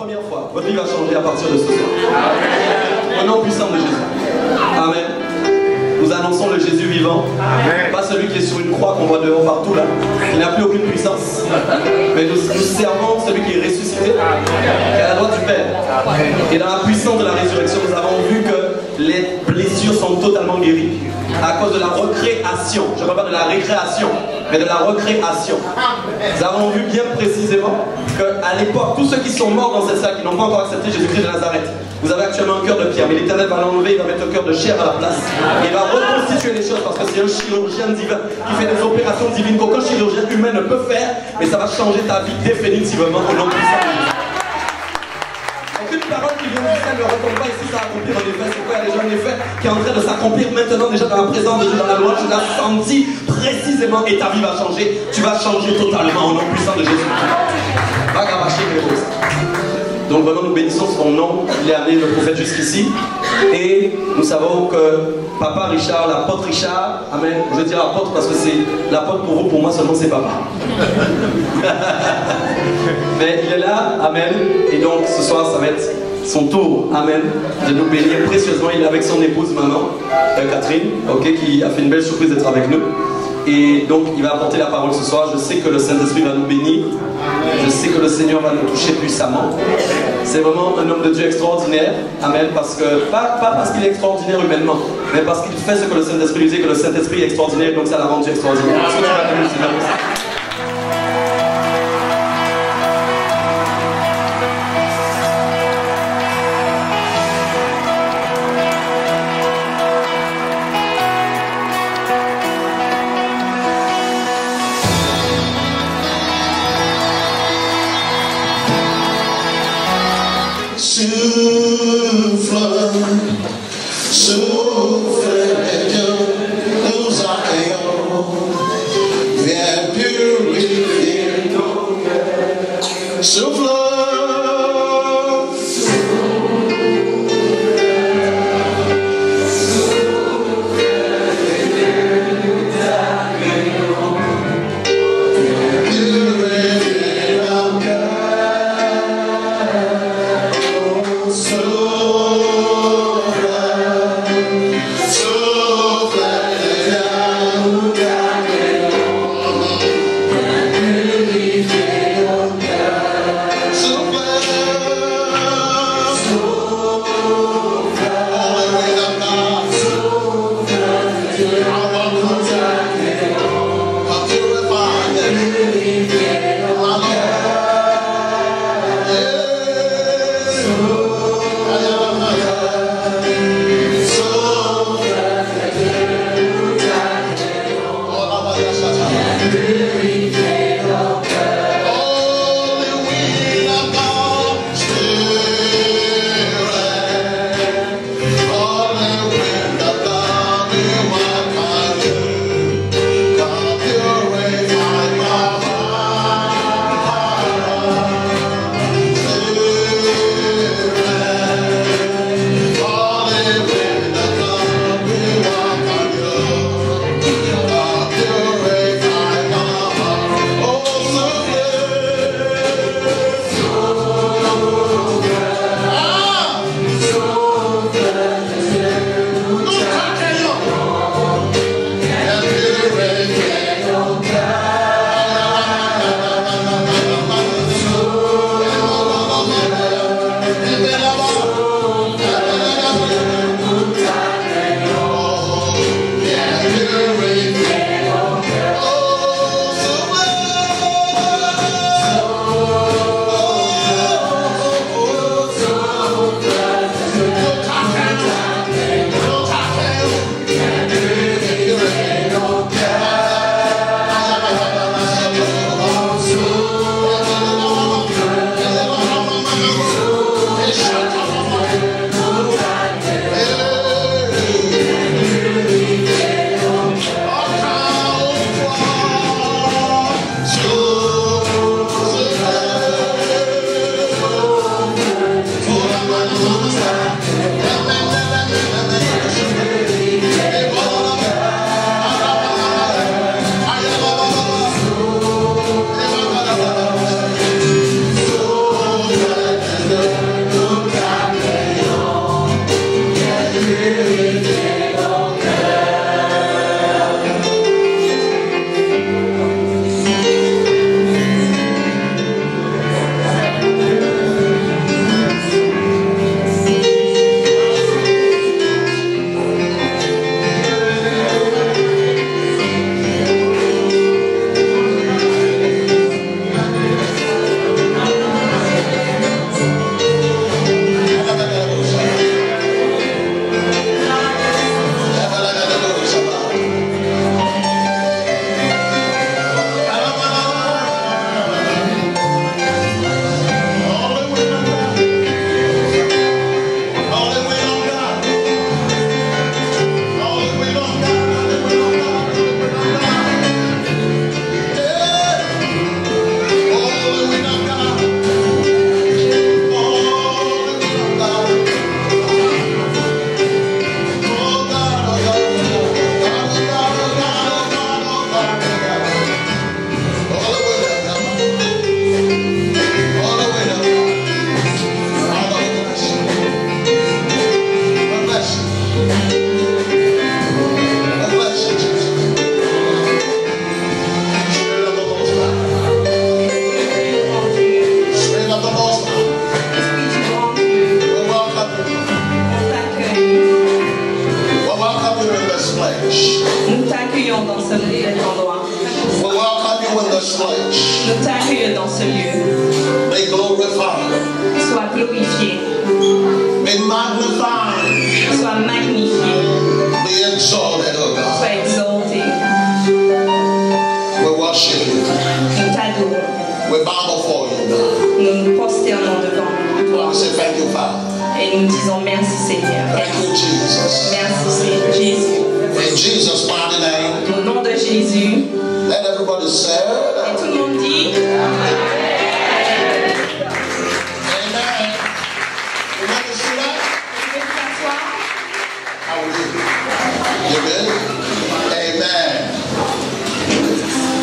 première fois, votre vie va changer à partir de ce soir. Au nom puissant de Jésus. Amen. Nous annonçons le Jésus vivant. Amen. Pas celui qui est sur une croix qu'on voit dehors partout là. Il n'a plus aucune puissance. Mais nous servons celui qui est ressuscité, qui est à la droite du Père. Et dans la puissance de la résurrection, nous avons vu que les blessures sont totalement guéries. À cause de la recréation. Je ne parle pas de la récréation, mais de la recréation. Nous avons vu bien précisément qu'à l'époque, tous ceux qui sont morts dans cette salle, qui n'ont pas encore accepté Jésus-Christ de Nazareth, vous avez actuellement un cœur de pierre, mais l'Éternel va l'enlever, il va mettre un cœur de chair à la place. Il va reconstituer les choses parce que c'est un chirurgien divin qui fait des opérations divines qu'aucun chirurgien humain ne peut faire, mais ça va changer ta vie définitivement au nom de Jésus. Aucune parole qui vient du ciel ne retombe pas ici, ça accomplir en effet. C'est quoi? Il y a déjà un effet qui est en train de s'accomplir maintenant, déjà dans la présence de Dieu, dans la loi. Je l'ai senti précisément et ta vie va changer. Tu vas changer totalement au nom puissant de Jésus. Va gabacher les choses. Donc vraiment nous bénissons son nom, il est amené le prophète jusqu'ici. Et nous savons que Papa Richard, l'apôtre Richard, amen, je dis apôtre parce que c'est l'apôtre pour vous, pour moi seulement c'est Papa. Mais il est là, amen, et donc ce soir ça va être son tour, amen, de nous bénir précieusement. Il est avec son épouse maman, Catherine, ok, qui a fait une belle surprise d'être avec nous. Et donc il va apporter la parole ce soir. Je sais que le Saint-Esprit va nous bénir. Je sais que le Seigneur va nous toucher puissamment. C'est vraiment un homme de Dieu extraordinaire. Amen. Parce que, pas parce qu'il est extraordinaire humainement, mais parce qu'il fait ce que le Saint-Esprit lui dit, que le Saint-Esprit est extraordinaire, donc ça l'a rendu extraordinaire. Est-ce que tu vas donner le Seigneur pour ça? glorified. Sois glorifié. Be magnified. Sois magnifié. Be exalted, oh God. Sois exalté. We worship you. Nous t'adorons. We bow before you, God. Nous nous prosternons devant toi. We say thank you, Father. Et nous disons merci Seigneur. Thank you, Jesus. Merci Seigneur. Jésus. In Jesus' mighty name. Au nom de Jésus. Let everybody say. Et tout le monde dit. Amen. You want to see that? How are you? You good? Amen.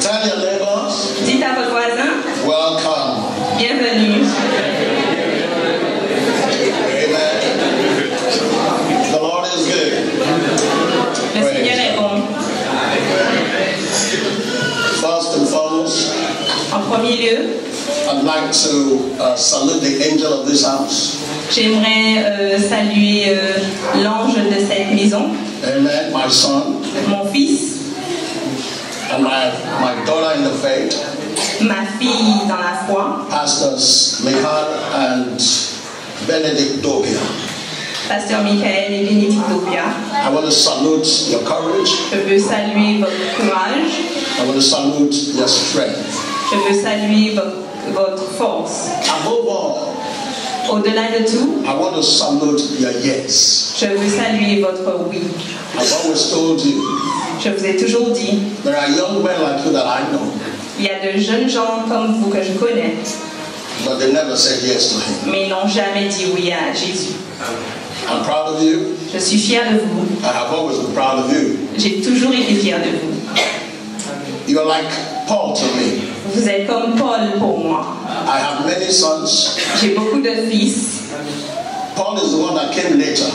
Tell your neighbors. Dites à votre voisin. Welcome. Bienvenue. Amen. The Lord is good. Le Seigneur est bon. First and foremost, En premier lieu, I'd like to salute the angel of this house. j'aimerais saluer l'ange de cette maison, Amen. My son mon fils, and my daughter in the faith, ma fille dans la foi, Pastors Mihal and Benedict Dobia. Pasteur Michael et Bénédicte Dobia. I want to salute your courage. Je veux saluer votre courage, I want to salute your strength. je veux saluer votre force. Above all, Au-delà de tout, I want to salute your yes. je veux saluer votre oui. I've always told you, Je vous ai toujours dit, there are young men like you that I know, il y a de jeunes gens comme vous que je connais, but they never said yes to him. mais n'ont jamais dit oui à Jésus. I'm proud of you. Je suis fière de vous. I have always been proud of you. J'ai toujours été fière de vous. You're like Paul to me. Vous êtes comme Paul pour moi. I have many sons. J'ai beaucoup de fils. Paul is the one that came later.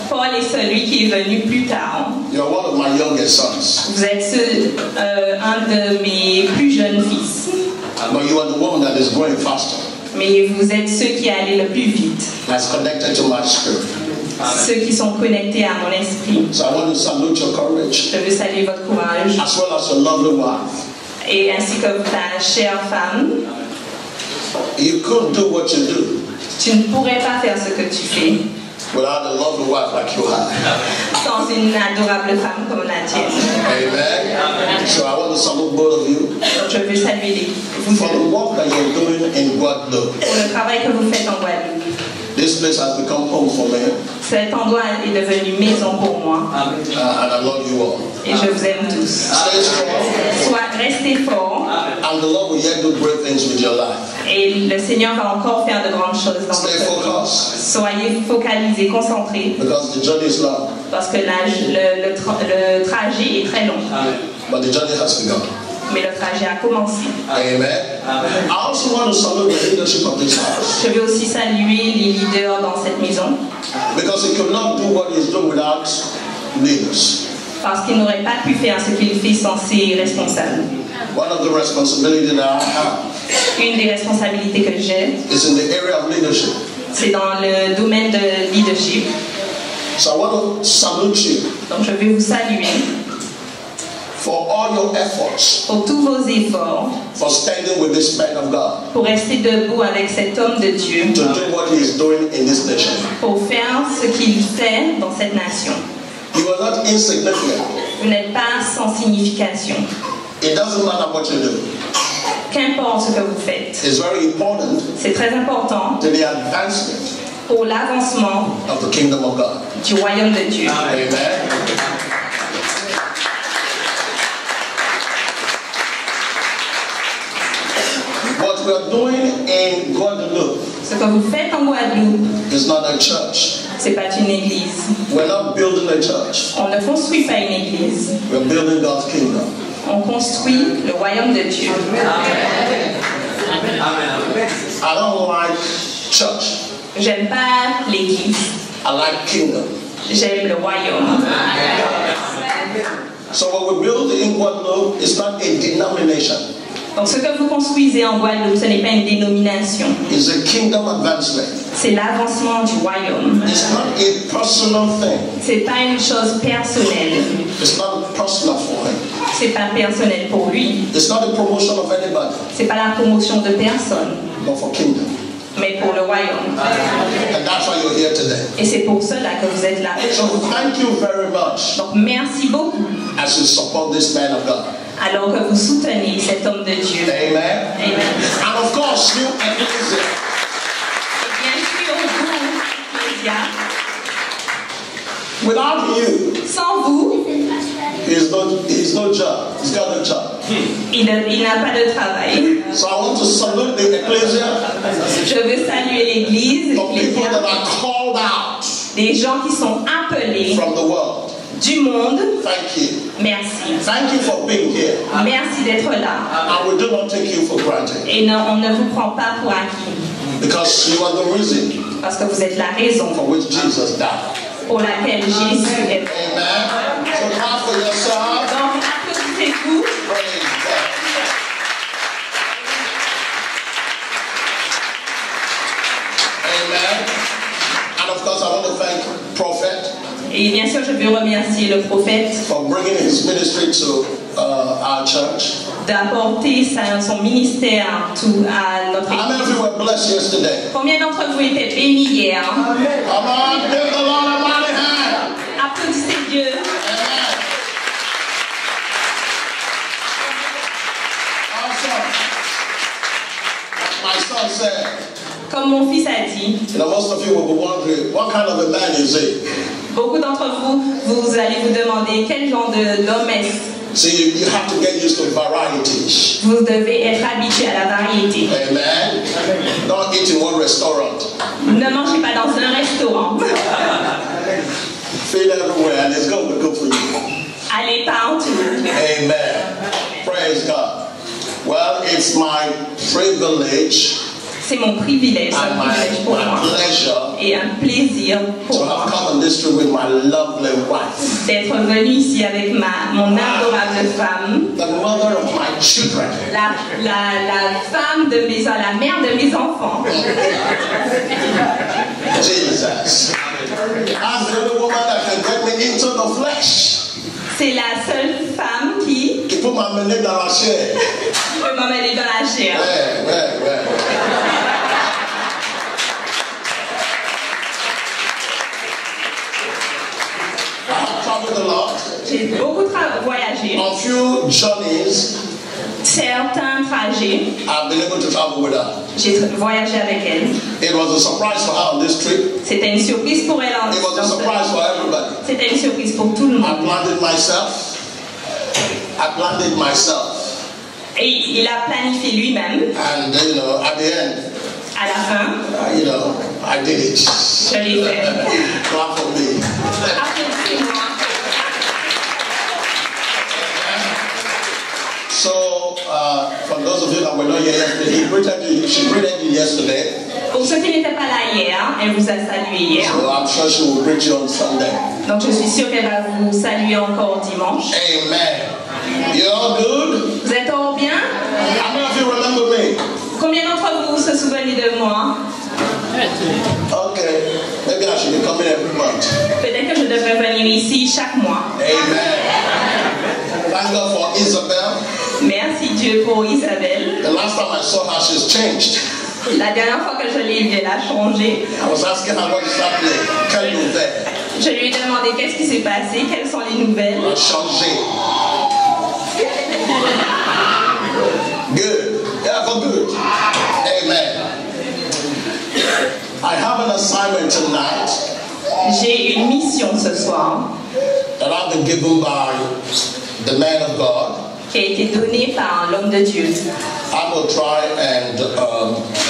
Paul est celui qui est venu plus tard. You're one of my youngest sons. Vous êtes un de mes plus jeunes fils. But you are the one that is growing faster. Mais vous êtes ceux qui allez le plus vite. That's connected to my spirit. Ceux qui sont connectés à mon esprit. So I want to salute your courage, Je veux saluer votre courage. as well as your lovely wife. Et ainsi que ta chère femme. You couldn't do what you do Tu ne pourrais pas faire ce que tu fais without a lovely wife like you have. sans une adorable femme comme la tienne. Amen. So I want to salute both of you Donc je veux saluer vous for the deux work that you're doing in Guadeloupe. pour le travail que vous faites en Guadeloupe. This place has become home for me, Cet endroit est devenu maison pour moi and I love you all. et je vous aime tous. Stay strong, Restez forts and the Lord will yet do great things with your life. et le Seigneur va encore faire de grandes choses dans Stay votre vie. focused, Soyez focalisés, concentrés because the journey is long, parce que le trajet est très long. but the journey has begun. Mais le trajet a commencé. Amen. I also want to salute the leadership of this house, Je veux aussi saluer les leaders dans cette maison because he could not do what he's doing without leaders. parce qu'ils n'auraient pas pu faire ce qu'il fait sans ses responsables. One of the responsibilities that I have Une des responsabilités que j'ai, is in the area of leadership. c'est dans le domaine de leadership. So I want to salute you Donc je vais vous saluer for all your efforts pour tous vos efforts for standing with this man of God pour rester debout avec cet homme de Dieu, to do what he is doing in this nation. pour faire ce qu'il fait dans cette nation. You are not insignificant. Vous n'êtes pas sans signification. It doesn't matter what you do. Qu'importe ce que vous faites, It's very important c'est très important to the advancement pour l'avancement of the kingdom of God. du royaume de Dieu. Amen. What we are doing in Guadeloupe Ce que vous faites en Guadeloupe, is not a church. c'est pas une église. We're not building a church. On ne construit pas une église. We're building God's kingdom. On construit le royaume de Dieu. I don't like church. J'aime pas l'église. I like kingdom. J'aime le royaume. So what we build in Guadeloupe is not a denomination. Donc ce que vous construisez en Guadeloupe, ce n'est pas une dénomination. It's a kingdom advancement. C'est l'avancement du royaume. It's not a personal thing. C'est pas une chose personnelle. It's not personal for him. C'est pas personnel pour lui. It's not a promotion of anybody, C'est pas la promotion de personne, but for kingdom. royaume. And that's why you're here today. Et c'est pour cela que vous êtes là. So thank you very much Donc merci beaucoup. as you support this man of God. Alors que vous soutenez cet homme de Dieu. Amen. Amen. And of course, you Ecclesia. Et bien sûr, vous, Ecclesia, Without you, sans vous, he's no job. He's got no job. il n'a pas de travail. So I want to salute the Ecclesia, Je veux saluer l'Église, the people that l'Ecclésia, are called out des gens qui sont appelés from the world. du monde. Thank you. Merci. Thank you for being here. Merci d'être là. And we do not take you for granted Et non, on ne vous prend pas pour acquis. because you are the reason Parce que vous êtes la raison for which Jesus died. pour laquelle Jésus est mort. Amen. So clap for yourself. Donc, applaudissez-vous. Praise God. Amen. And of course, I want to thank Prophet Et bien sûr, je veux remercier le prophète for bringing his ministry to our church. d'apporter son ministère à notre How many of Église. you were blessed yesterday? Combien d'entre vous étaient bénis hier? Come on, give the Lord a mighty hand. Applaudissez Dieu. Amen. Awesome. My son said, Comme mon fils a dit, most of you will be wondering, what kind of a man is he? beaucoup d'entre vous, vous allez vous demander quel genre d'homme est-ce. See, you have to get used to varieties. Vous devez être habitué à la variété. Amen. Don't eat in one restaurant. Ne mangez pas dans un restaurant. Feed everywhere and it's going to be good for you. Allez partout. Amen. Praise God. Well, it's my privilege C'est mon privilège, c'est and un privilège pour my moi. pleasure Et un plaisir to pour moi have come on this trip with my lovely wife, d'être venu ici avec mon adorable femme, the mother of my children. la femme de la mère de mes enfants. Jesus. That's the only woman that can get me into the flesh. C'est la seule femme qui Put my money dans la chair. peut m'emmener dans la chair. Ouais. I have traveled a lot. J'ai beaucoup voyagé. On few journeys, Certains trajets, I've been able to travel with her. j'ai voyagé avec elle. It was a surprise for her on this trip. C'était une surprise pour elle. It was a surprise for everybody. C'était une surprise pour tout le I monde. planned it myself. Et il a planifié lui-même. And, at the end, À la fin, I did it. je l'ai fait. Clap for me. Applaudissez-moi. So, for those of you that were not here yesterday, she greeted you yesterday. Pour ceux qui n'étaient pas là hier, elle vous a salué hier. So I'm sure she will greet you on Sunday. Donc je suis sûre qu'elle va vous saluer encore dimanche. Amen. You all good? Vous êtes all bien? How many of you remember me? Combien d'entre vous se souvenez de moi? Okay. Maybe I should be coming every month. Peut-être que je devrais venir ici chaque mois. Amen. Thank God for Isabel. Merci Dieu pour Isabelle. The last time I saw her, she's changed. La dernière fois que je l'ai vue, elle a changé. I was asking her what is happening. Quelle nouvelle? Je lui ai demandé qu'est-ce qui s'est passé, quelles sont les nouvelles. Elle a changé. Good. Yeah, for good. Amen. I have an assignment tonight J'ai une mission ce soir that I've been given by the man of God. qui a été donnée par l'homme de Dieu. I will try and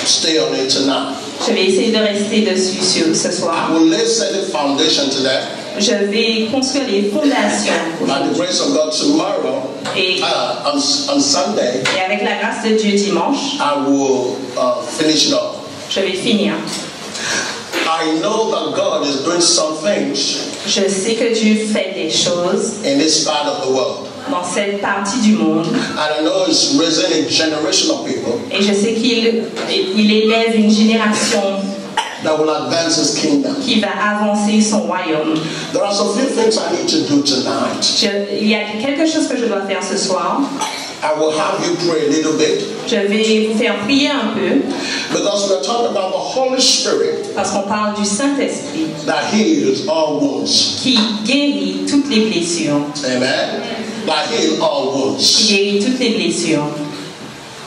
stay on it tonight. Je vais essayer de rester dessus ce soir. I will lay solid foundation today. Je vais construire les fondations. By the grace of God, tomorrow, Et, on Sunday, et avec la grâce de Dieu dimanche, I will finish it up. je vais finir. I know that God is doing some things Je sais que Dieu fait des choses in this part of the world. dans cette partie du monde. And I know He's raising a generation of people Et je sais qu'il élève une génération that will advance His kingdom. qui va avancer son royaume. There are some few things I need to do tonight. Il y a quelque chose que je dois faire ce soir. I will have you pray a little bit. Je vais vous faire prier un peu. Because we're talking about the Holy Spirit. Parce qu'on parle du Saint-Esprit. That heals all wounds. Qui guérit toutes les blessures. Amen. That heals all wounds. Qui guérit toutes les blessures.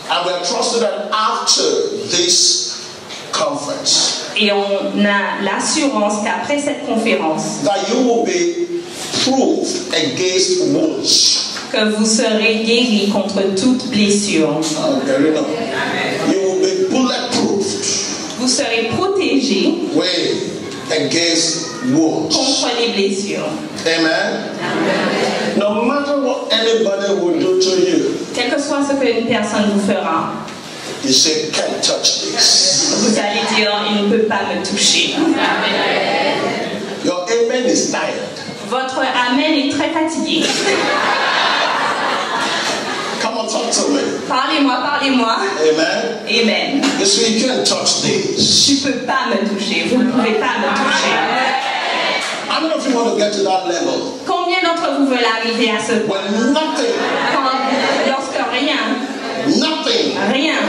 And we are trusting that after this conference. Et on a l'assurance qu'après cette conférence. That you will be proof against wounds. Que vous serez guéris contre toute blessure. You will be bulletproof. Vous serez protégés against wounds. Contre les blessures. Amen. No matter what anybody will do to you. Quel que soit ce qu'une personne vous fera. You say, can't touch this. Vous allez dire, il ne peut pas me toucher. Your amen is tired. Votre amen est très fatigué. Come on, talk to me. Parlez-moi, parlez-moi. Amen. Amen. You say, you can't touch this. Tu peux pas me toucher. Vous ne pouvez pas me toucher. How many of you want to get to that level? Combien d'entre vous veulent arriver à ce point? When nothing. Lorsque rien. Nothing. Rien.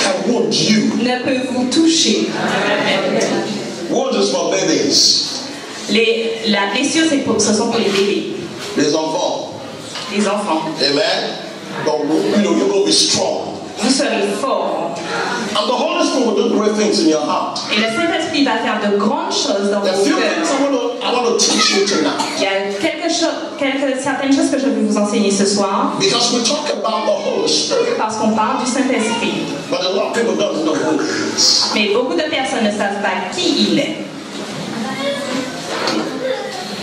Can wound you. Ne peut vous toucher. Wound is for babies. La blessure, ce sont pour les bébés. Les enfants. Les enfants. Amen. But you're going to be strong. Vous serez fort. And the Holy Spirit will do great things in your heart. Et le Saint-Esprit va faire de grandes choses dans vos cœurs. I want to teach you tonight. Il y a certaines choses que je vais vous enseigner ce soir. Because we talk about the Holy Spirit. Parce qu'on parle du Saint-Esprit. But a lot of people don't know who he is. Mais beaucoup de personnes ne savent pas qui il est.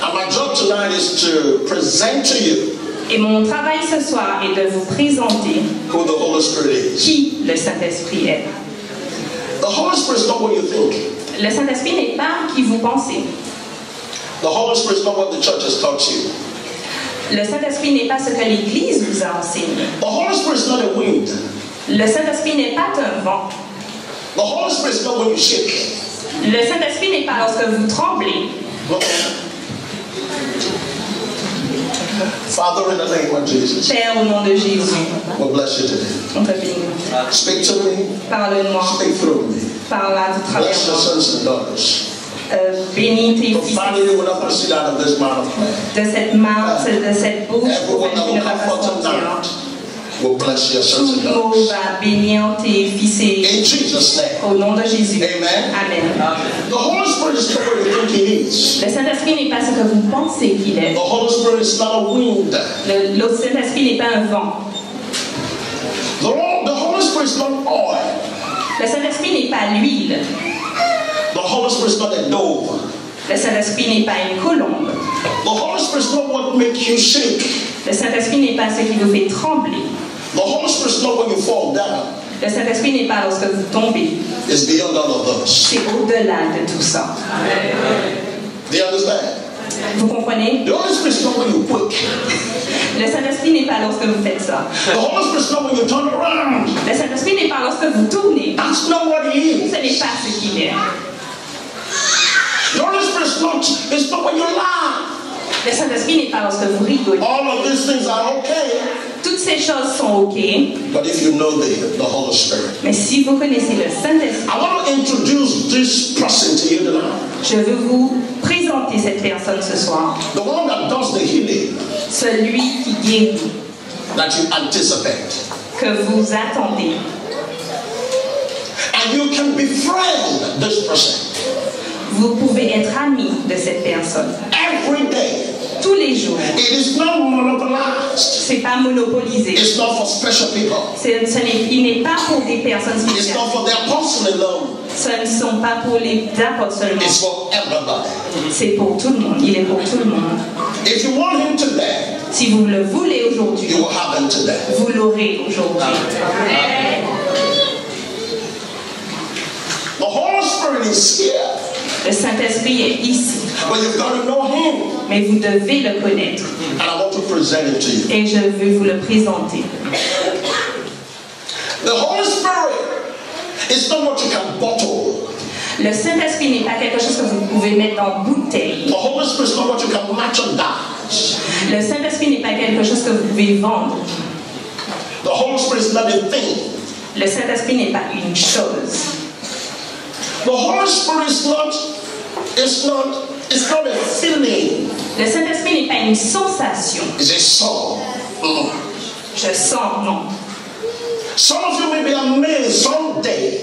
And my job tonight is to present to you. Et mon travail ce soir est de vous présenter who the Holy Spirit is. Qui le Saint-Esprit est. The Holy Spirit is not what you think. Le Saint-Esprit n'est pas qui vous pensez. The Holy Spirit is not what the church has taught you. Le Saint-Esprit n'est pas ce que l'Église vous a enseigné. The Holy Spirit is not a wind. Le Saint-Esprit n'est pas un vent. The Holy Spirit is not when you shake. Le Saint-Esprit n'est pas lorsque vous tremblez. Father, in the name of Jesus. Père, au nom de Jésus. We'll bless you today. On te bénit. Speak to me. Parle-moi. Speak through me. Parle à travers bless your sons and daughters. Bénis tes fils. De cette main, de cette bouche, qui ne va pas sortir. We'll bless your sons and daughters. Tout mot va bénir tes fils in Jesus' name. Au nom de Jésus. Amen. Amen. The Holy Spirit is not what you think he is. Le Saint-Esprit n'est pas ce que vous pensez qu'il est. The Holy Spirit is not a wind. Le Saint-Esprit n'est pas un vent. The Holy Spirit is not oil. Le Saint-Esprit n'est pas l'huile. The Holy Spirit is not a dove. Le Saint-Esprit n'est pas une colombe. The Holy Spirit is not what makes you shake. Le Saint-Esprit n'est pas ce qui vous fait trembler. The Holy Spirit is not when you fall down. Le Saint-Esprit n'est pas lorsque vous tombez. It's beyond all of those. C'est au-delà de tout ça. Do you understand? Vous comprenez? The Holy Spirit is not when you quake. Le Saint-Esprit n'est pas lorsque vous faites ça. The Holy Spirit is not when you turn around. Le Saint-Esprit n'est pas lorsque vous tournez. That's not what he is. Ce n'est pas ce qu'il est. The Holy Spirit is not when you laugh. Le Saint-Esprit n'est pas lorsque vous rigolez. All of these things are okay. Toutes ces choses sont ok. But if you know the Holy Spirit. Mais si vous connaissez le Saint-Esprit. I want to introduce this person to you tonight. Je veux vous présenter cette personne ce soir. The one that does the healing. Celui qui guérit. That you anticipate. Que vous attendez. And you can befriend this person. Vous pouvez être ami de cette personne. Every day. Tous les jours. It is not monopolized. C'est pas monopolisé. It's not for special people. Il n'est pas pour des personnes spéciales. It's not for the apostle alone. Ce ne sont pas pour les apôtres seulement. It's for everybody. C'est pour tout le monde. Il est pour tout le monde. If you want him today, si vous le voulez aujourd'hui, you will have him today. Vous l'aurez aujourd'hui. The Holy Spirit is here. Le Saint-Esprit est ici. But you've got to know him. Mais vous devez le connaître. And I want to present him to you. Et je veux vous le présenter. The Holy Spirit is not what you can bottle. Le Saint-Esprit n'est pas quelque chose que vous pouvez mettre dans bouteille. The Holy Spirit is not what you can merchandise. Le Saint-Esprit n'est pas quelque chose que vous pouvez vendre. Holy Spirit is not a thing. Le Saint-Esprit n'est pas une chose. The Holy Spirit is not a feeling. Le Saint-Esprit n'est pas une sensation. It's a song. Je sens, non. Some of you may be amazed someday.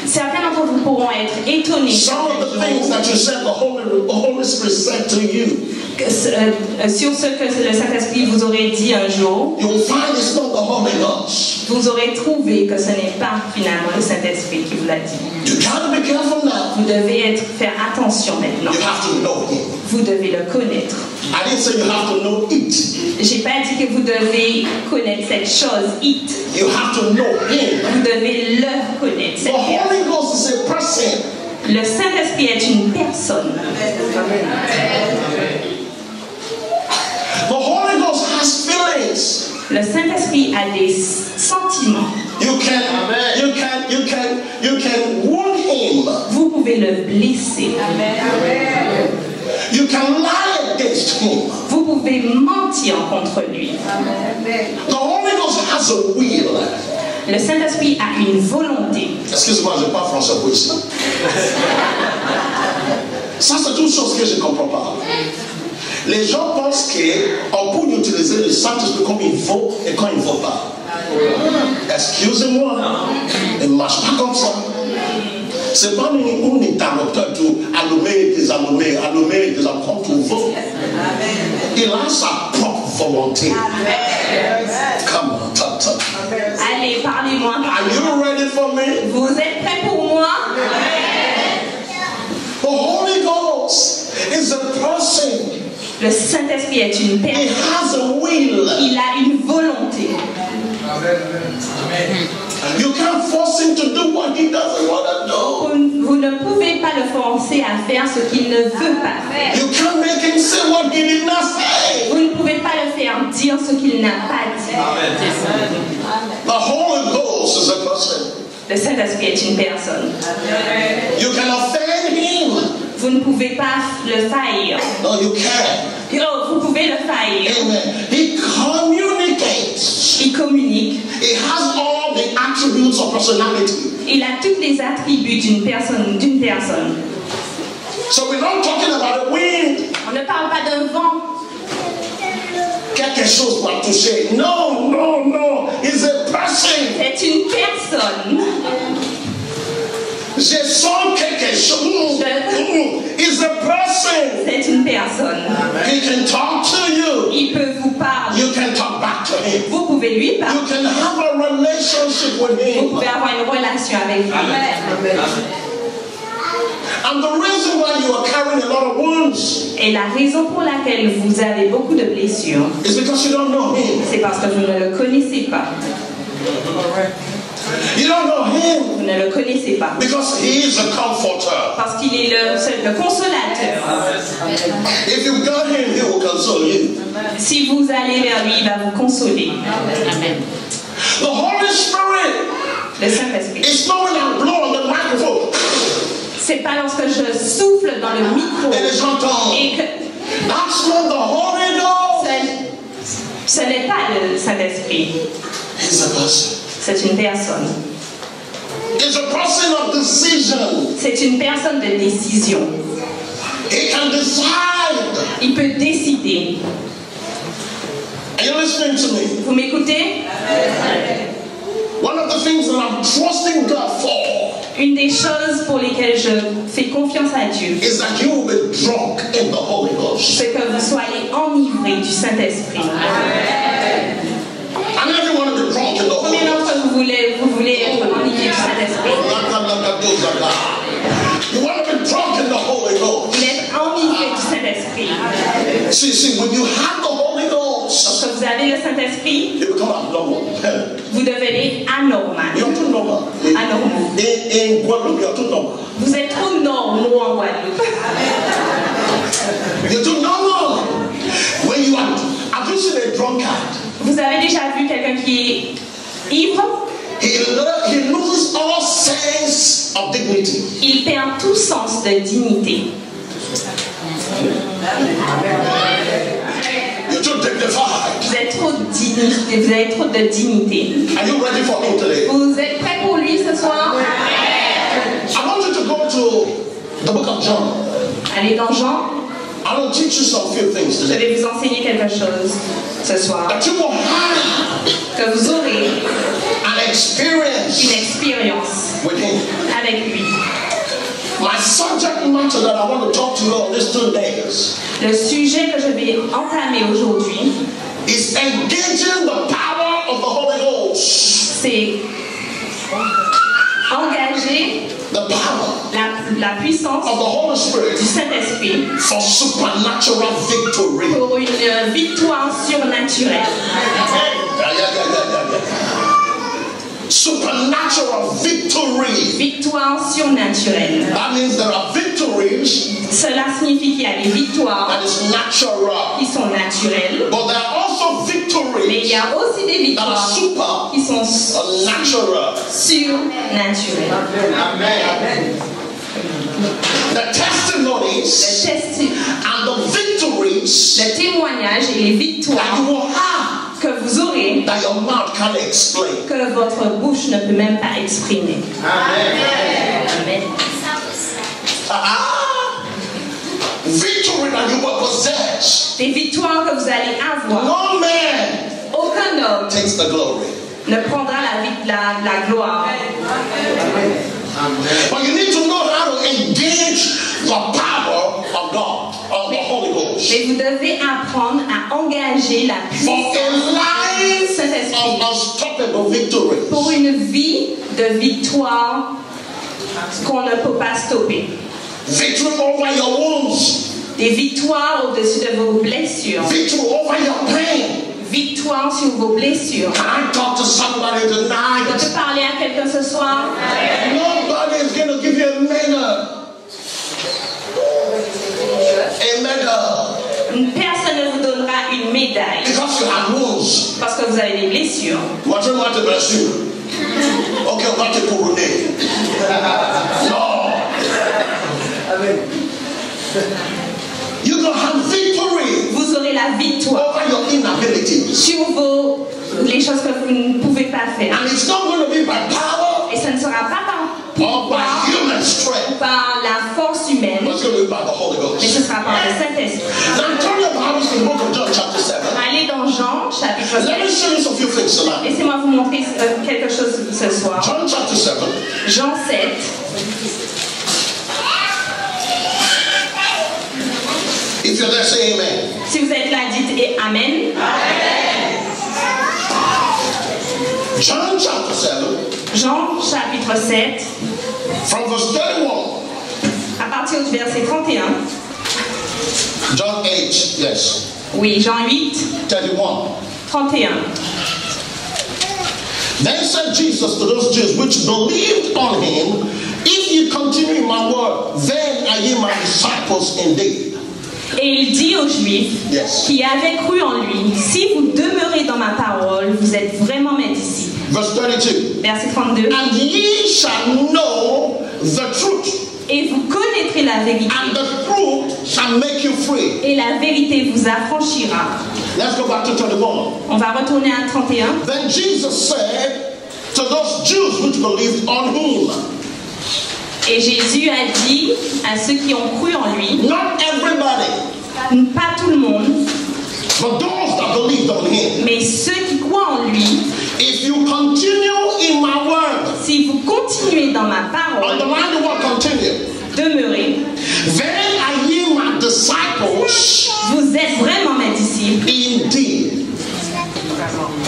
Certains d'entre vous pourront être étonnés Some of the things that you said the Holy Spirit said to you. Sur ce que le Saint-Esprit vous aurait dit un jour. You will find it's not the Holy Ghost. Vous aurez trouvé que ce n'est pas finalement le Saint-Esprit qui vous l'a dit. You got to be careful now. Vous devez faire attention maintenant. You have to know Him. Vous devez le connaître. I didn't say you have to know it. J'ai pas dit que vous devez connaître cette chose, it. You have to know Him. Vous devez le connaître. The Holy Ghost is a person. Le Saint-Esprit est une personne. The Holy Ghost has feelings. Le Saint-Esprit a des sentiments. You can wound him. Vous pouvez le blesser. You can lie against him. Vous pouvez mentir contre lui. The Holy Ghost has a will. Le Saint-Esprit a une volonté. Excusez-moi, je parle français pour ici. Ça, c'est une chose que je ne comprends pas. Les gens pensent qu'on peut utiliser le Saint-Esprit comme il faut et quand il ne faut pas. Excusez-moi, il ne marche pas comme ça. C'est pas un interrupteur tout allumer, désallumer, allumer, désallumer, comme tu veux. Il a sa propre volonté. Come on, talk. Allez, parlez-moi. Are you ready for me? Vous êtes prêts pour moi? The Holy Ghost is a person. Le Saint-Esprit est une He personne. has a will. Il a une volonté. You can't force him to do what he doesn't want to do. Vous ne pouvez pas le forcer à faire ce qu'il ne veut pas faire. You can't make him say what he did not say. Vous ne pouvez pas le faire dire ce qu'il n'a pas dit. The Holy Ghost is a person. Le Saint-Esprit est une personne. You can offend him. Vous ne pouvez pas le faillir. No, you can't. Oh, vous pouvez le faillir. Amen. He communicates. Il communique. He has all the attributes of personality. Il a tous les attributs d'une personne. So we're not talking about a wind. On ne parle pas d'un vent. Quelque chose m'a touché. No. He's a person. C'est une personne. Je sens quelque chose. He's a person. C'est une personne. He can talk to you. Il peut vous parler. You can talk back to him. Vous pouvez lui You parler. can have a relationship with Vous him. pouvez avoir une relation avec lui. And the reason why you are carrying a lot of wounds Et la raison pour laquelle vous avez beaucoup de blessures, is because you don't know him. c'est parce que vous ne le connaissez pas. You don't know him Vous ne le connaissez pas. because he is a comforter. Parce qu'il est le consolateur. If you got him, he will console you. Si vous allez vers lui, il va vous consoler. Amen. The Holy Spirit Le Saint-Esprit. is not when I blow on the microphone C'est pas lorsque je souffle dans le micro and it's not on. et que That's not the Holy Ghost. ce n'est pas le Saint-Esprit. He's a person. C'est une personne. He's a person of decision. C'est une personne de décision. He can decide. Il peut décider. Are you listening to me? Vous m'écoutez? One of the things that I'm trusting God for Une des choses pour lesquelles je fais confiance à Dieu, is that you will be drunk in the Holy Ghost. c'est que vous soyez enivrés du Saint-Esprit. And everyone will be drunk in the Holy Combien Ghost. d'entre vous voulez être enivrés du Saint-Esprit? You want to be drunk in the Holy Ghost. Vous êtes enivrés du Saint-Esprit. See, when you have the Holy Ghost, Lorsque vous avez le Saint-Esprit, you become abnormal. vous devenez anormal. You're too normal. Anormal. In Guadeloupe, you're too normal. Vous êtes trop normaux en Guadeloupe. You're too normal. When you are, have you seen a drunkard? Vous avez déjà vu quelqu'un qui est ivre? He loses all sense of dignity. Il perd tout sens de dignité. You're too dignified. Vous êtes trop vous avez trop de dignité. Are you ready for him today? Vous êtes prêts pour lui ce soir? I want you to go to the book of John. Allez dans Jean. I will teach you some few things Je today. vais vous enseigner quelque chose ce soir. That you will have Que vous aurez an experience une expérience with him. avec lui. My subject matter that I want to talk to you on these 2 days Le sujet que je vais entamer aujourd'hui, is engaging the power of the Holy Ghost. c'est engager The power la puissance of the Holy du Spirit Saint-Esprit for supernatural victory. pour une victoire surnaturelle. Supernatural victory. Victoire surnaturelle. That means there are victories Cela signifie qu'il y a des victoires that is natural, qui sont naturelles, but there are also mais il victories y a aussi des that are victoires super qui sont natural. surnaturelles. Amen. The testimonies and the victories Le témoignage et les that victoires you will have que vous aurez, that your mouth can't explain. que votre bouche ne peut même pas exprimer. Amen. Victory that you will possess. Des victoires que vous allez avoir. No man Aucun homme takes the glory. ne prendra la gloire. But you need to know how to engage the power of God, of the Holy Ghost. Mais vous devez apprendre à engager la For a puissance du life Saint-Esprit of unstoppable victory. pour une vie de victoire qu'on ne peut pas stopper. Victory over your wounds. Des victoires au-dessus de vos blessures. Victory over your pain. Victoire sur vos blessures. Can I talk to somebody Je tonight? peux parler à quelqu'un ce soir? Nobody is going to give you a medal. A medal. Personne ne vous donnera une médaille Because you have wounds. parce que vous avez des blessures. Moi, je vais te blesser. Ok, on va te couronner. Non. You're going to have victory Vous aurez la victoire over your inabilities. sur les choses que vous ne pouvez pas faire. And it's not going to be by power Et ce ne sera pas par or by human strength, par la force humaine, but it's going to be by the Holy mais Ghost. ce sera par le Saint-Esprit. Now turn your Bibles to the book of John chapter 7. Allez dans Jean, chapitre Let me 7. show you some few things tonight. Laissez-moi vous montrer quelque chose ce soir. John chapter 7. Jean 7. If you're there, say amen. Si vous êtes là, dites et Amen. John chapter 7, Jean, chapitre 7, from verse 31. à partir du verset 31. John 8, yes. Oui, Jean 8, 31. 31. Then said Jesus to those Jews which believed on him, if you continue in my word, then are ye my disciples indeed. Et il dit aux Juifs Yes. qui avaient cru en lui, si vous demeurez dans ma parole, vous êtes vraiment mes disciples. Verse 32. Verset 32. And ye shall know the truth, Et vous connaîtrez la vérité. and the truth shall make you free. Et la vérité vous affranchira. Let's go back to 31. On va retourner à 31. Then Jesus said to those Jews which believed on him, Et Jésus a dit à ceux qui ont cru en lui, not everybody, pas tout le monde, but those that believed on him, mais ceux qui croient en lui, if you continue in my word, si vous continuez dans ma parole, underline the word continue, demeurez, then are ye my disciples vous êtes vraiment mes disciples. indeed.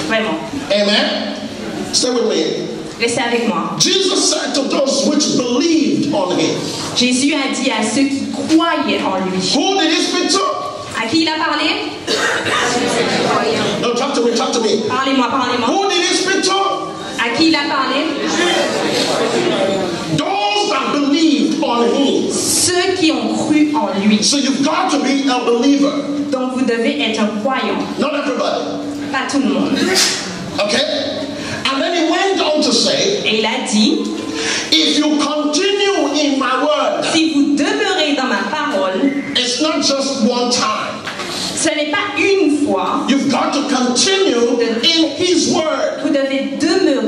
Vraiment. Amen. Stay with me. Restez avec moi. Jesus said to those which believed on him. Jésus a dit à ceux qui croyaient en lui. Who did he speak to? À qui il a parlé? No, talk to me, talk to me. Parlez-moi, parlez-moi. Who did he speak to? À qui il a parlé? Those that believed on him. Ceux qui ont cru en lui. So you've got to be a believer. Donc vous devez être un croyant. Not everybody. Pas tout le monde. Okay? And then he went on to say, Et il a dit, if you continue in my word, si vous demeurez dans ma parole, it's not just one time. ce n'est pas une fois, You've got to continue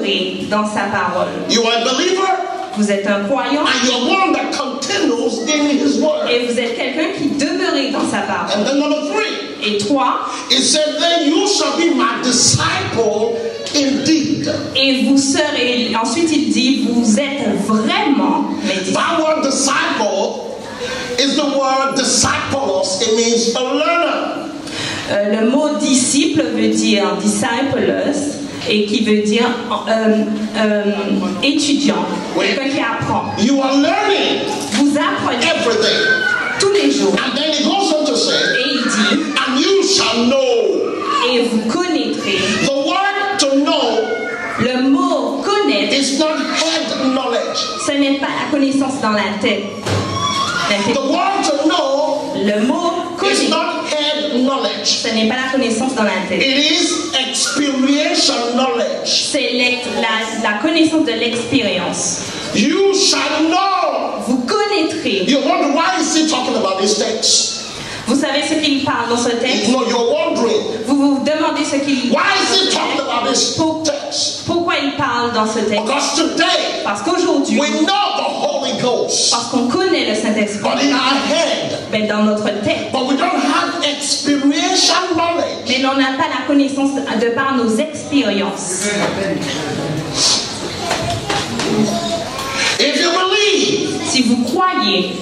demeurez dans sa parole. You are a believer. Vous êtes un croyant. And you're one that continues in his word. Et vous êtes quelqu'un qui demeurez dans sa parole. And then number 3. Et 3. It said, then you shall be my disciple indeed. Et vous serez, ensuite il dit, vous êtes vraiment mes disciples. That word disciple is the word disciples. It means a learner. Le mot disciple veut dire disciples et qui veut dire étudiant, quelqu'un qui apprend. You are learning. Vous apprenez every day. Tous les jours. And then he goes on to say, et il dit, and you shall know. Et vous connaîtrez. The word to know, le mot connaître, is not head knowledge. Ce n'est pas la connaissance dans la tête. The word to know, le mot connaître, is not head knowledge. Ce n'est pas la connaissance dans la tête. It is experiential knowledge. C'est la connaissance de l'expérience. You shall know. Vous connaîtrez. You wonder why is he talking about this text? Vous savez ce qu'il parle dans ce texte? No, you're wondering. Vous vous demandez ce qu'il Why is he talking about this text? Pourquoi il parle dans ce texte? Because today, parce qu'aujourd'hui, we know the Holy Ghost. Parce qu'on connaît le Saint-Esprit. But in our head, mais dans notre tête. But we don't have experiential knowledge. Mais on n'a pas la connaissance de par nos expériences. If you believe, si vous croyez,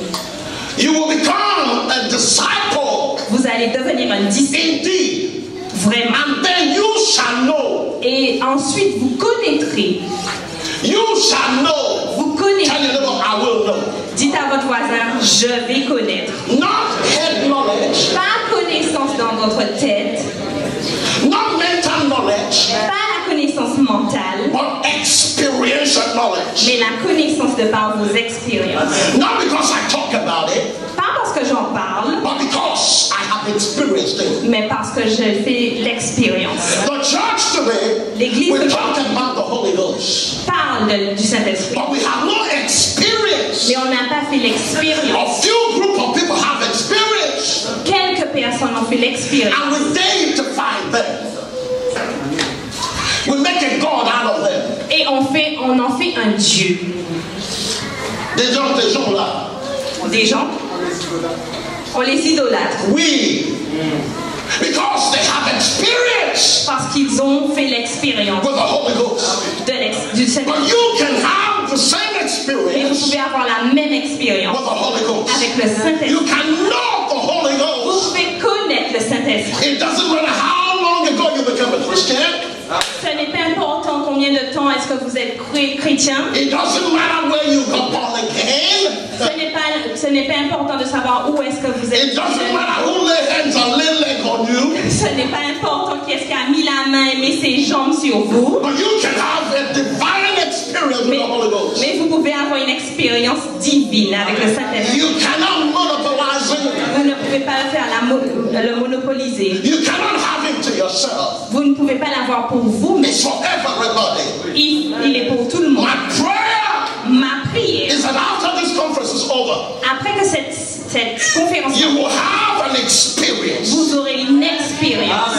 you will become a disciple. Vous allez devenir un disciple. Indeed. Vraiment. And then you shall know. Et ensuite vous connaîtrez. You shall know. Vous connaîtrez. Tell your neighbor, I will know. Dites à votre voisin, je vais connaître. Not head knowledge. Pas connaissance dans votre tête. Not mental knowledge. Pas la connaissance mentale. But experiential knowledge. Mais la connaissance de par vos expériences. Not because I talk about it. Pas parce que j'en parle. But because I have experienced it. Mais parce que je fais l'expérience. The church today, L'église we talk about the Holy Ghost. Parle du Saint-Esprit. But we have no experience. Mais on n'a pas fait l'expérience. A few group of people have experience. Quelques personnes ont fait l'expérience. And we deify them. We make a God out of them. Et on en fait un Dieu. Des gens là. Des gens. On les idolâtre. Oui. Because they have experience. Parce qu'ils ont fait l'expérience. With the Holy Ghost. Du Saint-Esprit. But you can have the same experience. Mais vous pouvez avoir la même expérience. With the Holy Ghost. Avec le Saint-Esprit. You can know the Holy Ghost. Vous pouvez connaître le Saint-Esprit. It doesn't matter how long ago you become a Christian. Ce n'est pas important combien de temps est-ce que vous êtes chrétien. It doesn't matter where you got born again. Ce n'est pas important de savoir où est-ce que vous êtes. It doesn't matter who lay hands or lay leg on you. Ce n'est pas important qui est-ce qui a mis la main et mis ses jambes sur vous. But you can have a divine experience with the Holy Ghost. Mais vous pouvez avoir une expérience divine avec le Saint-Esprit. You cannot monopolize it. Vous ne pouvez pas le monopoliser. You cannot have it to yourself. Vous ne pouvez pas l'avoir pour vous, mais it's for everybody. Il est pour tout le monde. My prayer Ma prière is that after this conference is over, après que cette conférence, you will have an experience. Vous aurez une expérience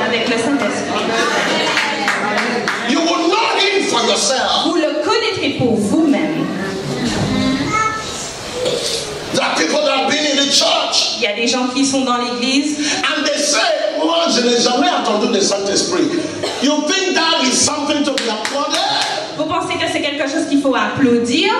avec le Saint-Esprit. You will know Him for yourself. Vous le connaîtrez pour vous-même. There are people that have been in the church. Il y a des gens qui sont dans l'église. And they say, moi, je n'ai jamais entendu le Saint-Esprit. You think that is something to be applauded? Vous pensez que c'est quelque chose qu'il faut applaudir?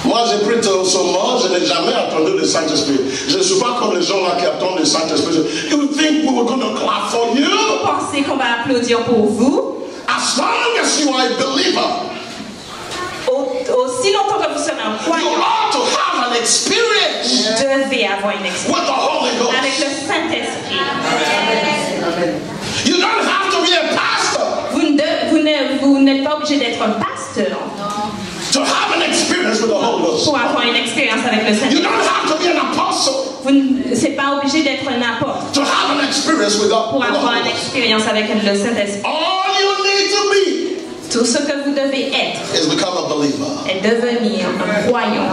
Moi, j'ai pris seulement, je n'ai jamais entendu le Saint-Esprit. Je ne suis pas comme les gens là qui attendent le Saint-Esprit. You think we were going to clap for you? Vous pensez qu'on va applaudir pour vous? As long as you are a believer, aussi longtemps que vous serez un croyant, you ought to have an experience. Vous devez avoir une expérience with the Holy Ghost. Avec le Saint-Esprit. You don't have to be a pastor. Vous n'êtes pas obligé d'être un pasteur. To have an experience with the Holy Ghost. Pour avoir une expérience avec le Saint-Esprit. You don't have to be an apostle. C'est pas obligé d'être un apôtre. To have an experience with God. Pour avoir une expérience avec le Saint-Esprit. All you need to be. Tout ce que vous devez être is become a believer. Est devenir un croyant.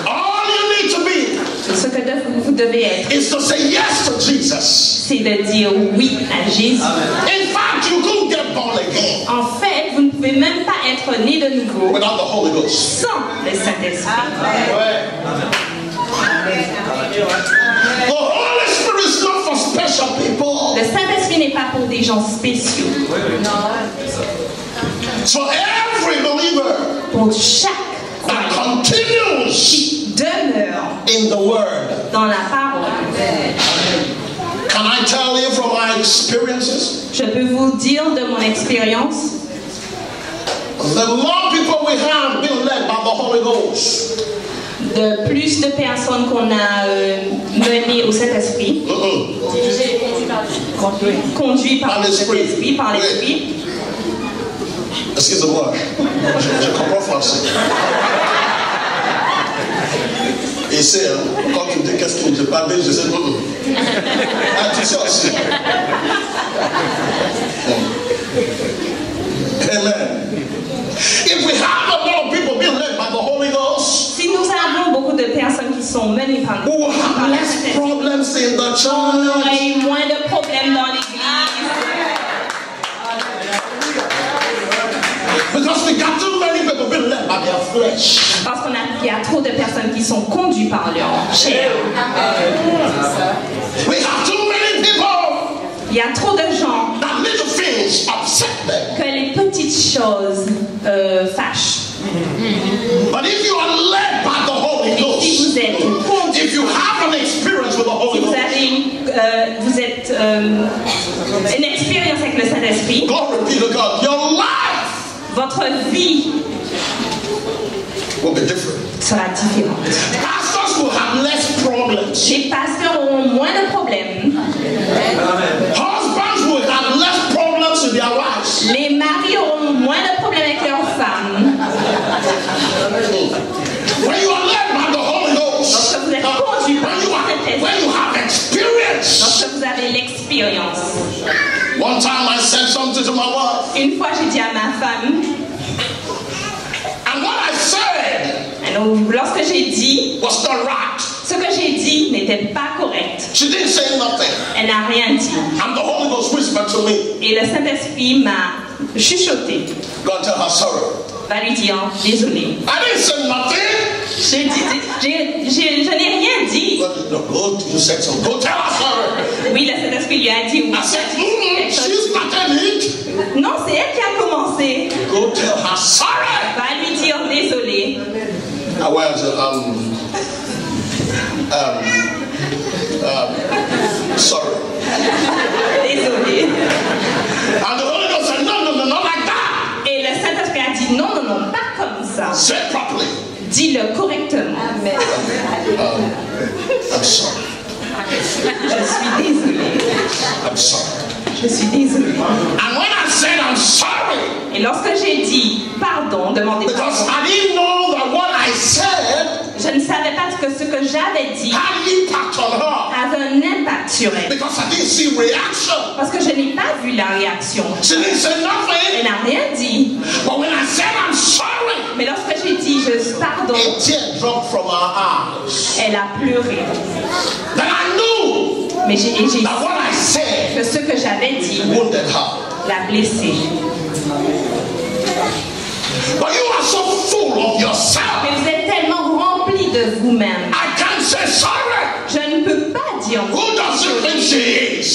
All you need to be. Tout ce que vous devez être, is to say yes to Jesus. c'est de dire oui à Jésus. In fact, you couldn't get born again En fait, vous ne pouvez même pas être né de nouveau without the Holy Ghost. sans le Saint-Esprit. The Holy Spirit is not for special people. Le Saint-Esprit n'est pas pour des gens spéciaux. It's for every believer Pour chaque that croyant continues qui demeure in the Word. dans la parole. Can I tell you from my experiences? Je peux vous dire de mon expérience, The more people we have been led by the Holy Ghost, de plus de personnes qu'on a menées au Saint-Esprit, conduits par le Saint-Esprit, par l'Esprit. Excusez-moi, je comprends français. Et c'est, quand tu me dis qu'est-ce que tu parles, je sais, ah, tu sais aussi. Amen. If we have a lot of people being led by the Holy Ghost, Si nous avons beaucoup de personnes qui sont menées par we will have le less Saint-Esprit, problems in the on church. aurait moins de problèmes dans l'Église. Because we got too many people being led by their flesh. Parce qu'il y a trop de personnes qui sont conduites par leur chair. We have too many people Il y a trop de gens that little things upset them. que les petites choses fâchent. But if you are led by the Holy Si Ghost, vous êtes conduit, if you have an experience with the si Holy vous Ghost, avez une expérience avec le Saint-Esprit, glory be to God, your life votre vie will be different. sera différente. Pastors will have less problems. Les pasteurs auront moins de problèmes. Husbands will have less problems with their wives. Les maris auront moins de problèmes avec leurs femmes. When you are led by the Holy Ghost, Lorsque vous êtes conduit par le when you Saint-Esprit, have experience. lorsque vous avez l'expérience. One time I said something to my wife, Une fois, j'ai dit à ma femme, and what I said alors, lorsque j'ai dit, was not right. ce que j'ai dit n'était pas correct. She didn't say nothing. Elle n'a rien dit. And the Holy Ghost whispered to me, Et le Saint-Esprit m'a chuchoté. go and tell her sorry. Va lui dire, désolé. I didn't say nothing. Je n'ai rien dit. But no, go, you said so. Go tell her sorry. Oui, le Saint-Esprit lui a dit oui. I said, she started it. Non, c'est elle qui a commencé. Go tell her sorry. Va lui dire désolé. I went, sorry. Désolé. And the Holy Ghost said, no, not like that. Et le Saint-Esprit a dit non, non, non, pas comme ça. Say it properly. Dis-le correctement. I'm sorry. Je suis désolé. I'm sorry. Je suis désolé. And when I said I'm sorry, Et lorsque j'ai dit pardon, demandez because pardon, I didn't know that what I said je ne savais pas que ce que j'avais dit had impact on her. avait un impact sur elle. Because I didn't see reaction. Parce que je n'ai pas vu la réaction. She didn't say Elle nothing. n'a rien dit. But when I said I'm sorry, Mais lorsque j'ai dit je pardon, a tear dropped from her eyes. elle a pleuré. Then I knew Mais j'ai dit that what I said que ce que j'avais dit wounded her. l'a blessée. But you are so full of yourself. Mais vous êtes tellement rempli de vous-même. I can't say sorry. Je ne peux pas dire Who does she think she is?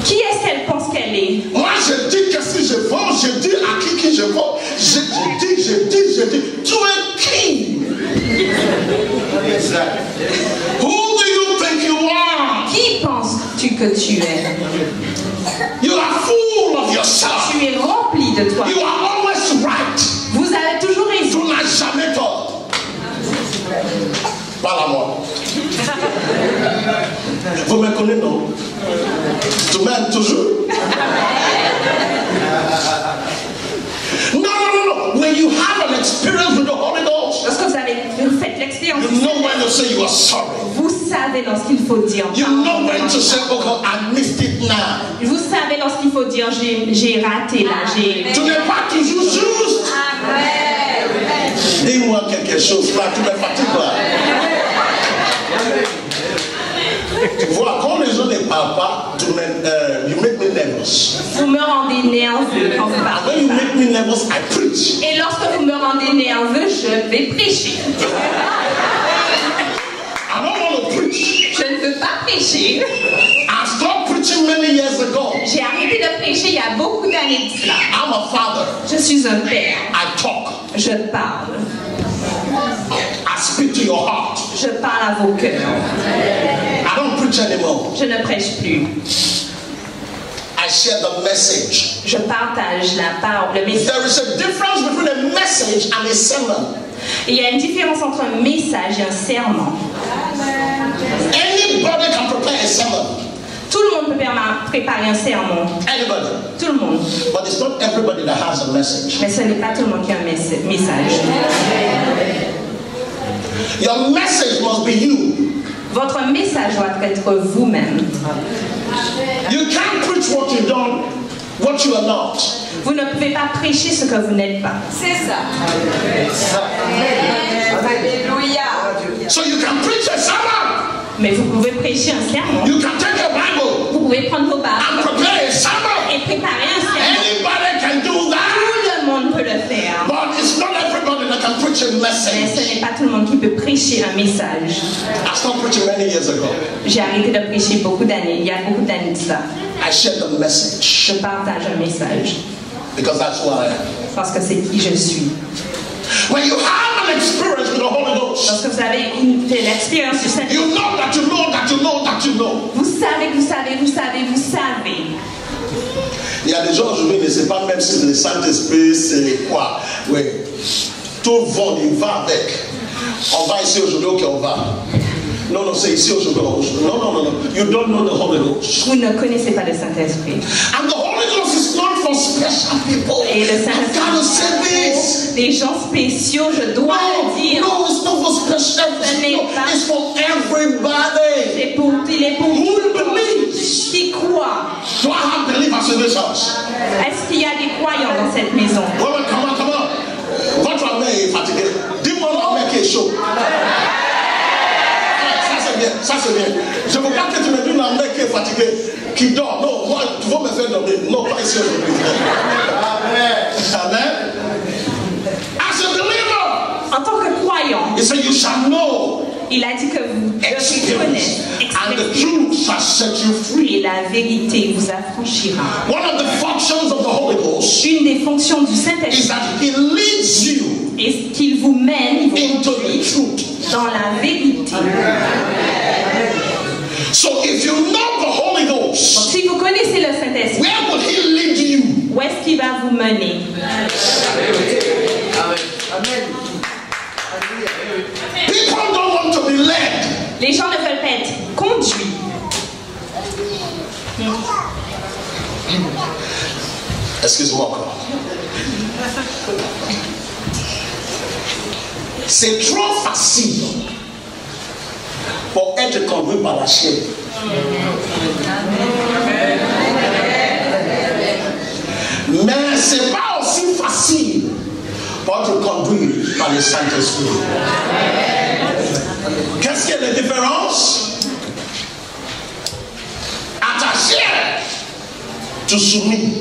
qui est-ce qu'elle pense qu'elle est. Moi, je dis que si je vends, je dis à qui je vends. Je dis. Tu es king. Who do you think you are? Qui penses-tu que tu es? You are full of yourself. Tu es rempli de toi. You are always right. Vous avez toujours Tu raison. n'as jamais tort. Parle à moi. Vous me connaissez, non? Tu m'aimes toujours. No. When you have an experience with the Holy Ghost, Lorsque vous faites l'expérience, you know when to say you are sorry. vous savez lorsqu'il faut dire. You know when to say, okay, I missed it now. Vous savez lorsqu'il faut dire j'ai raté là. Tu n'es pas toujours juste. Dis-moi quelque chose là, tu me fatigues là. Tu vois, quand les gens ne parlent pas, you make me nervous. Vous me rendez nerveux quand vous And parlez when you pas. make me nervous, I preach. Et lorsque vous me rendez nerveux, je vais prêcher. I don't want to preach. Je ne veux pas prêcher. I stopped preaching many years ago. J'ai arrêté de prêcher il y a beaucoup d'années de cela. I'm a father. Je suis un père. I talk. Je parle. I speak to your heart. Je parle à vos cœurs. I don't preach anymore. Je ne prêche plus. I share the message. Je partage la parole, le message. There is a difference between a message and a sermon. Et il y a une différence entre un message et un serment. Anybody can prepare a sermon. Tout le monde peut préparer un sermon. Anybody. Tout le monde. But it's not everybody that has a message. Mais ce n'est pas tout le monde qui a un message. Your message must be you. Votre message doit être vous-même. You can't preach what you don't, what you are not. Vous ne pouvez pas prêcher ce que vous n'êtes pas. C'est ça. Alléluia. So you can preach a sermon. Mais vous pouvez prêcher un sermon. You can take a Bible Vous pouvez prendre vos and Bibles prepare a sermon. et préparer un sermon. Anybody can do that. Tout le monde peut le faire. But it's not everybody that can preach a Mais message. ce n'est pas tout le monde qui peut prêcher un message. I stopped preaching many years ago. J'ai arrêté de prêcher beaucoup d'années. Il y a beaucoup d'années de ça. I shared the message Je partage un message because that's who I am. parce que c'est qui je suis. When you have an experience with the Holy Ghost, Lorsque vous avez fait l'expérience du Saint-Esprit, you know that you know that you know that you know. vous savez, vous savez, vous savez, vous savez. Il y a des gens aujourd'hui ne savent pas même si le Saint-Esprit c'est quoi. Oui. Tout le monde il va avec. On va ici aujourd'hui, ok, on va. Non, non, c'est ici aujourd'hui. Non, non, non, non. You don't know the Holy Ghost. Vous ne connaissez pas le Saint-Esprit. And the Holy Ghost is not for special people. Et le I've got to say Saint-Esprit, this. des gens spéciaux, je dois le dire. No, it's not for special Ce n'est people. pas- It's for everybody. Il est pour Who tout le monde believes? qui croit. Do I have believers in this house? Est-ce qu'il y a des croyants dans cette maison? Well, come on, come on. Votre amère est fatiguée. Dis-moi l'amère qui est chaud. Ça c'est bien. Je ne veux pas que tu me dises un mec qui est fatigué, qui dort. Non, moi, tu vas me faire dormir. Non, pas ici aujourd'hui. Amen. Amen. As a believer, En tant que croyant, he said, you shall know, il a dit que vous devez experience, connaître, and the expérimenter, truth shall set you free. et la vérité vous affranchira. One of the functions of the Holy Ghost Une des fonctions du is Saint-Esprit that he leads you est qu'il vous mène, il vous into the conduit truth. dans la vérité. So if you know the Holy Donc, Ghost, si vous connaissez le Saint-Esprit, where will he lead you? où est-ce qu'il va vous mener? People don't want to be led. Les gens ne veulent pas être conduits. Excuse-moi encore. C'est trop facile pour être conduit par la chair. Mais c'est pas aussi facile pour être conduit par le Saint-Esprit. Qu'est-ce qu'il y a de différence? À ta chair, tu soumis.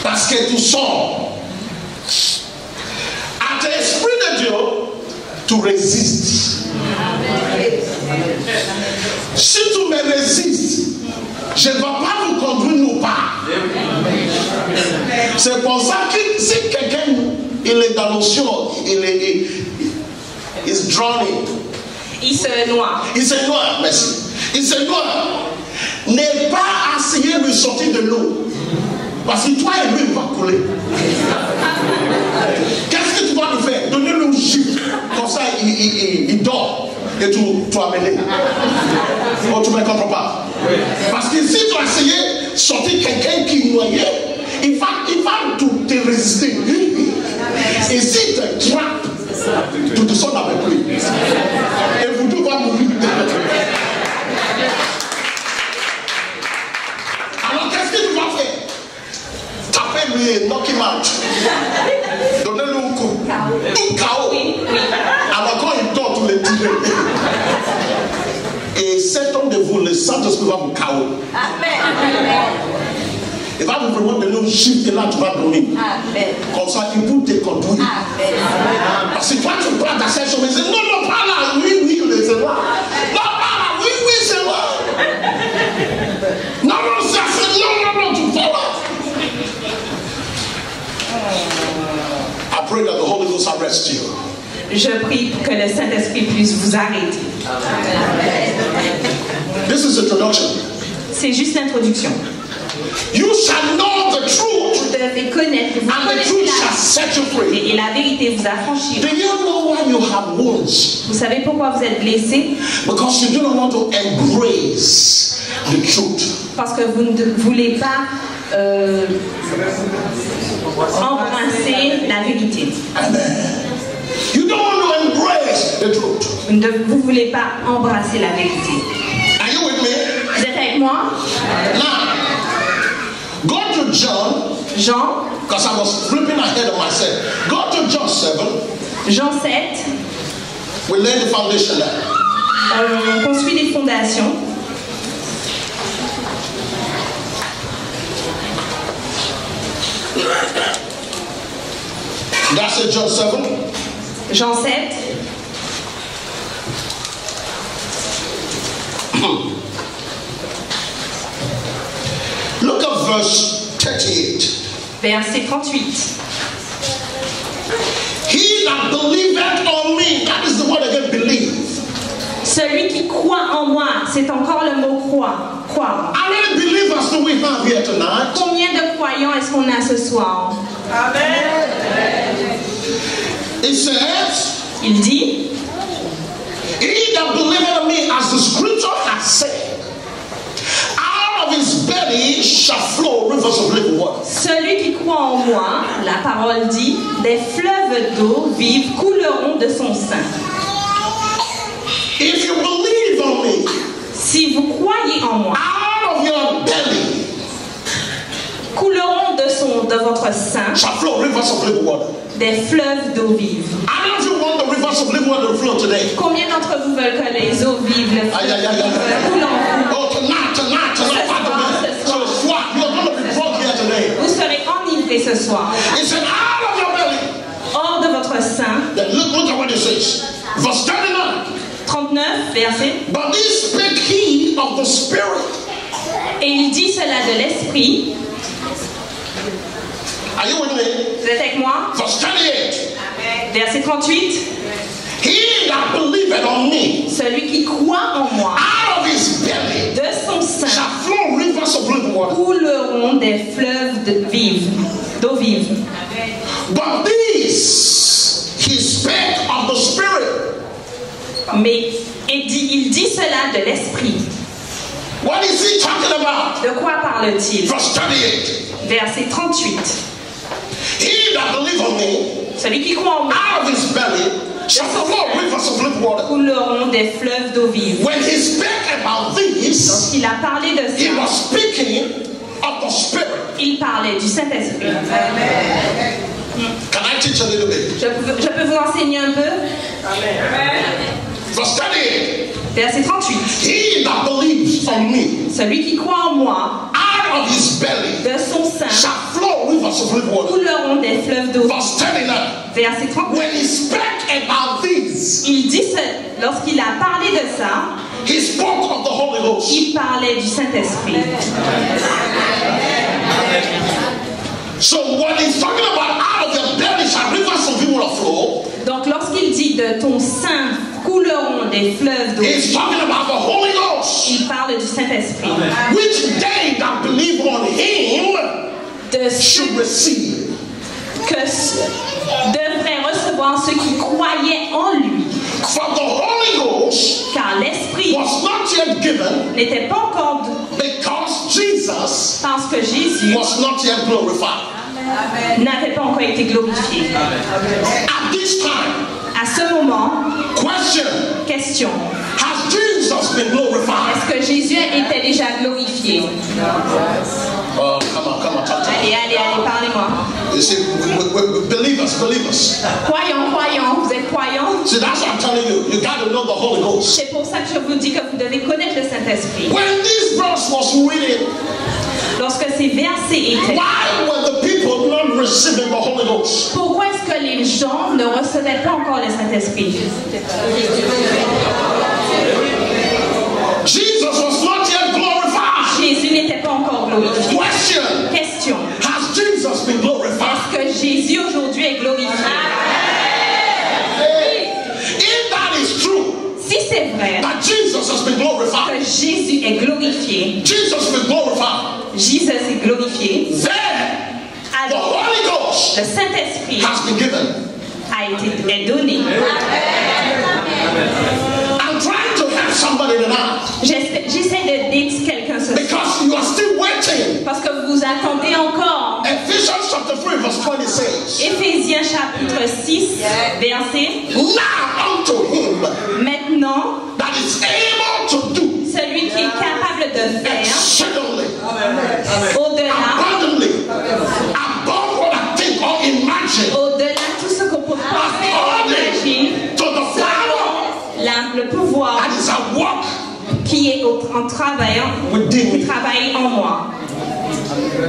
Parce que tu sors. À l'esprit de Dieu, tu résistes. Si tu me résistes, je ne vais pas vous conduire nulle part. C'est pour ça que si quelqu'un il est dans l'océan, il est drowning. Il se noie. Il se noie, merci. Il se noie. N'est pas essayer de sortir de l'eau. Parce que toi et lui, il va couler. Qu'est-ce que tu vas lui faire? Donner-lui un jus. Comme ça, il dort. Et tu amener. Oh, tu ne me comprends pas. Parce que si tu as essayé de sortir quelqu'un qui est noyé, il va te résister. Et si tu te trappes, tu te sors avec lui. Et vous deux va mourir. Alors qu'est-ce que tu vas faire? Taper lui et knock him out. Donnez-lui un coup. Un KO. Alors quand il dort, tu le tirer. certains de vous, le Saint-Esprit va vous chaos. Il va vous vraiment donner un chiffre et là tu vas dormir. Comme ça, il peut te conduire. Parce que toi, tu prends ta sèche, mais c'est non, pas là. Oui, c'est là. Non, pas là. Oui, c'est là. Non, ça fait non, tu fais là. I pray that the Holy Ghost arrest you. Je prie que le Saint-Esprit puisse vous arrêter. This is introduction. C'est juste l'introduction. You shall know the truth. Vous devez connaître, And the truth shall set you free. et la vérité vous affranchira. Do you know why you have wounds? Vous savez pourquoi vous êtes blessé? Because you do not want to embrace the truth. Parce que vous ne voulez pas embrasser la vérité. Amen. You don't want to embrace the truth. Vous ne voulez pas embrasser la vérité. Are you with me? Vous êtes avec moi? Now, go to John. Jean. Because I was flipping ahead of myself. Go to John 7. Jean 7. We lay the foundation there. On construit les fondations. That's it, John 7. Jean 7. Look at verse 38. Verset 38. He that believeth on me, that is the word again, believe. Celui qui croit en moi, c'est encore le mot croire. Croire. How many believers do we have here tonight? Combien de croyants est-ce qu'on a ce soir? Amen. It says, Il dit, he that believeth on me, as the scripture has said, out of his belly shall flow rivers of living water. celui qui croit en moi, la parole dit, des fleuves d'eau vive couleront de son sein. If you believe on me, Si vous croyez en moi, out of your belly couleront de votre sein shall flow rivers of living water. des fleuves d'eau vive. How many of you want the rivers of living water to flow today? Combien d'entre vous veulent que les eaux vives, le fleuve coulent en vous? Oh, tonight, so it's what? You're going to be drunk here today. Vous serez enivrés ce soir. It said, out of your belly. Hors de votre sein. Then look at what it says. Verse 39. 39, verset. But this spake he of the Spirit. Et il dit cela de l'esprit. Are you with me? Vous êtes avec moi? Verse 38. Verset 38. He that believeth on me, Celui qui croit en moi, out of his belly de son sein, shall flow rivers of living water. couleront des fleuves d'eau vive. But this he spake of the Spirit. Mais il dit cela de l'esprit. What is he talking about? De quoi parle-t-il? Verse 38. Verset 38. He that believeth on me, Celui qui croit en moi, out of his belly shall flow rivers of living water. couleront des fleuves d'eau vive. When he spake about this, Lorsqu'il a parlé de he ça, was speaking of the Spirit. il parlait du Saint-Esprit. Can I teach a little bit? Je peux vous enseigner un peu? Verse 38. Verset 38. He that believes on me, Celui qui croit en moi, out of his belly de son sein, shall flow rivers of living water. couleront des fleuves d'eau. Verse 39. Verset 39. When he spake about this, Il dit, lorsqu'il a parlé de ça, he spoke of the Holy Ghost. il parlait du Saint-Esprit. So what he's talking about, out of your belly shall rivers of living water flow. Donc lorsqu'il dit de ton sein couleront des fleuves d'eau, He's talking about the Holy Ghost, il parle du Saint-Esprit. which they that believe on him De should ceux receive. que devraient recevoir ceux qui croyaient en lui. For the Holy Ghost Car l'Esprit was not yet given n'était pas encore because Jesus parce que Jésus was not yet glorified. n'avait pas encore été glorifié. At this time, À ce moment, question, question, has Jesus been glorified? est-ce que Jésus était déjà glorifié? Oh, come on, talk to me. Allez, parlez-moi. You see, believers. Croyants, vous êtes croyants. See, that's what I'm telling you. You got to know the Holy Ghost. C'est pour ça que je vous dis que vous devez connaître le Saint-Esprit. When this verse was reading, lorsque ces versets étaient, why were the people not receiving the Holy Ghost? Pourquoi est-ce que les gens ne recevaient pas encore le Saint-Esprit? Jesus was not yet glorified. Jésus n'était pas encore glorifié. Question. Has Jesus been glorified? Est-ce que Jésus aujourd'hui est glorifié? If that is true, si c'est vrai that Jesus has been glorified, que Jésus est glorifié, Jésus est glorifié, then the Holy Ghost le Saint-Esprit has been given. est donné. I'm trying to help somebody tonight. J'essaie d'aider quelqu'un ce soir. Because you are still waiting. Parce que vous attendez encore. Ephesians chapter 3 verse 20 says. Éphésiens chapitre 6 verset. Now unto him. Maintenant. That is able to do. Celui qui est capable de faire. Exceedingly. Au-delà. Abundantly. Above what I think or imagine. Au-delà de tout ce qu'on peut penser ou imaginer. To the power. Le pouvoir. That is at work. Qui est en travaillant, qui travaille en moi.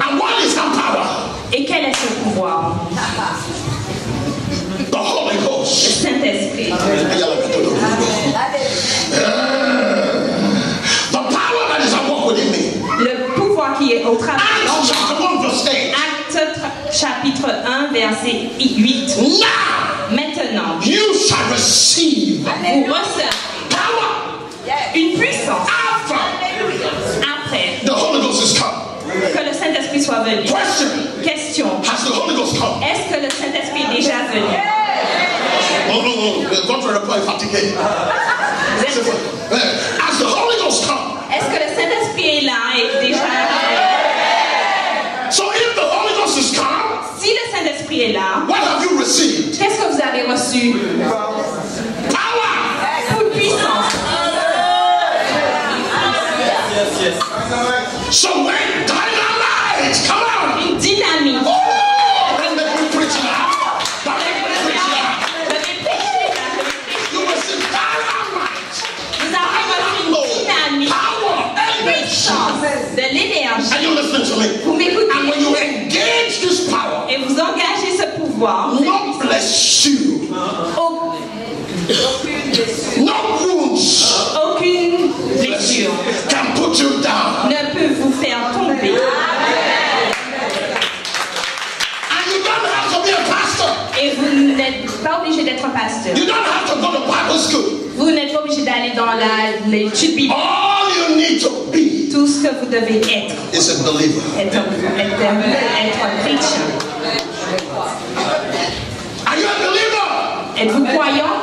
And what is that power? Et quel est ce pouvoir? The Holy Ghost. Le Saint-Esprit. The power that is at work within me. Le pouvoir qui est au travail en moi. Actes chapitre 1 verset 8. Now, maintenant, you shall receive. Vous recevez power. Une puissance. Après. The Holy Ghost is come. Que le Saint-Esprit soit venu. Question. Has the Holy Ghost come? Est-ce que le Saint-Esprit est déjà venu? Votre reply est fatigué. Has the Holy Ghost come? Est-ce que le Saint-Esprit est là et déjà arrivé? So if the Holy Ghost is come, si le Saint-Esprit est là, what have you received? Qu'est-ce que vous avez reçu? Power. Toute puissance. Yes. So when dynamite, come on. Une dynamique. Oh, then let me preach now. Let me preach now. You will see dynamite. Vous avez reçu une dynamique. Power. Puissance. De l'énergie. Are you listening to me? Vous m'écoutez? And when you engage this power, et vous engagez ce pouvoir, no bless you. No wounds. Aucune blessure can put you down. Ne peut vous faire tomber. And you don't have to be a pastor. Et vous n'êtes pas obligé d'être un pasteur. You don't have to go to Bible school. Vous n'êtes pas obligé d'aller dans l'étude biblique. All you need to be. Tout ce que vous devez être. Is a believer. Être un chrétien. Are you a believer? Êtes-vous croyant?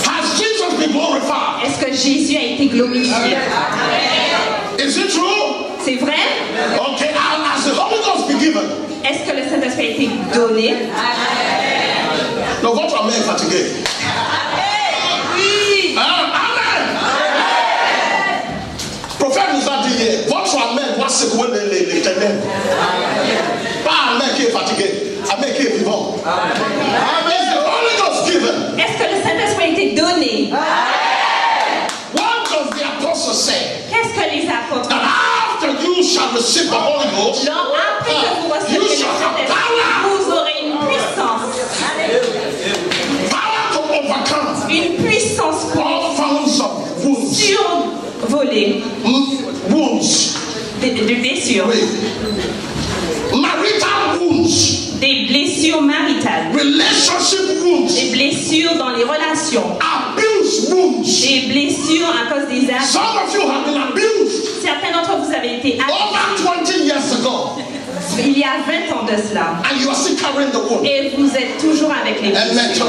Has Jesus been glorified? Est-ce que Jésus a été glorifié? Is it true? C'est vrai? Okay, has the Holy Ghost been given? Est-ce que le Saint-Esprit a été donné? Non, votre main est fatiguée. Oui. Amen. Le prophète nous a dit hier, votre main doit secouer les ténèbres. Pas un main qui est fatigué, un main qui est vivant. Amen. Is the Holy Ghost given? Est-ce que le Saint-Esprit a été donné? What does the apostle say? Qu'est-ce que les apôtres That after you shall receive the Holy Ghost, après que vous recevez le Saint-Esprit, vous aurez une puissance. Power to overcome. Une puissance all forms of wounds. Survoler. Wounds. Des blessures. Marital wounds. Des blessures maritales. Relationship wounds. Des blessures dans les relations. Abuse wounds. Des blessures à cause des actes. Some of you have been abused. Certains d'entre vous avez été abusés. Over 20 years ago. Il y a 20 ans de cela. And you are still carrying the wound. Et vous êtes toujours avec les blessures.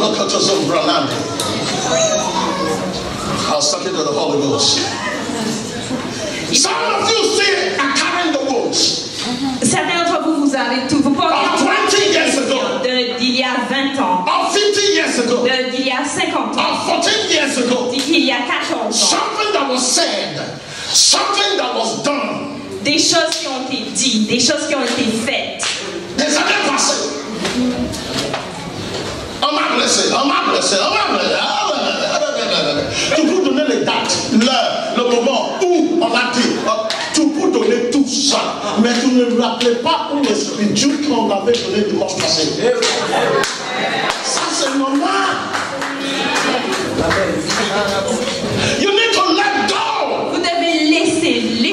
I was talking to the Holy Ghost. Some of you still are carrying the wounds. Certains d'entre vous, vous avez tout. Vous portez 20 years ago. D'il y a 20 ans. Of 50 years ago. D'il y a 50 ans. Of 14 years ago. D'il y a 14 ans. Something that was said. Something that was done. Des choses qui ont été dites, des choses qui ont été faites. There's an Tu peux donner les dates, l'heure, le moment où on a dit. Tu peux donner tout ça. Mais tu ne me rappelais pas où l'Esprit Dieu qu'on avait donné dimanche passé. Ça c'est normal. You need to let go. Vous devez laisser tomber